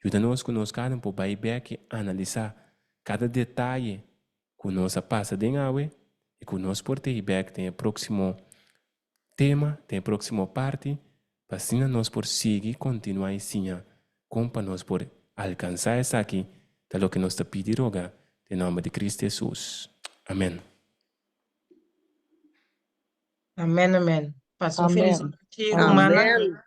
ajuda-nos conosco cada por que analisar cada detalhe que nós passa de água e que nós por ter tem o próximo tema, tem a próxima parte, para assim nós por seguir, continuar assim, como para nós por alcançar isso aqui, é o que nós te pedimos, em nome de Cristo Jesus. Amém. Amén, amén. Pasó un feliz Amén. noche, Amén. hermana.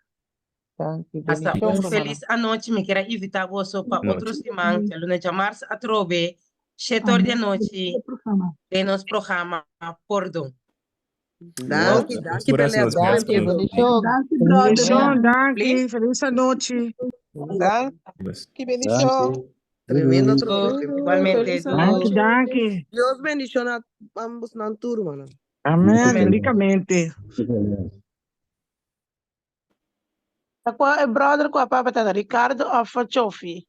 Thank you. Hasta Bendición, un hermana. feliz anoche. Me quiero invitar vos para Noche. otro semana. El lunes llamarse a trove, 7 de noche, de nos programa por don. Danke, Os danke corações pela nos Thank graças you. por Bendición. Danke, brother. Bendición, Amen. danke, feliz noche. nós. Que bendición. Tremendo outro So, dia. igualmente, Feliz do- noche. Danke. Deus bendicione a ambos na turma, mano. Amén, Amén. ricamente. Aqua brother ko papa Ricardo of Chofi.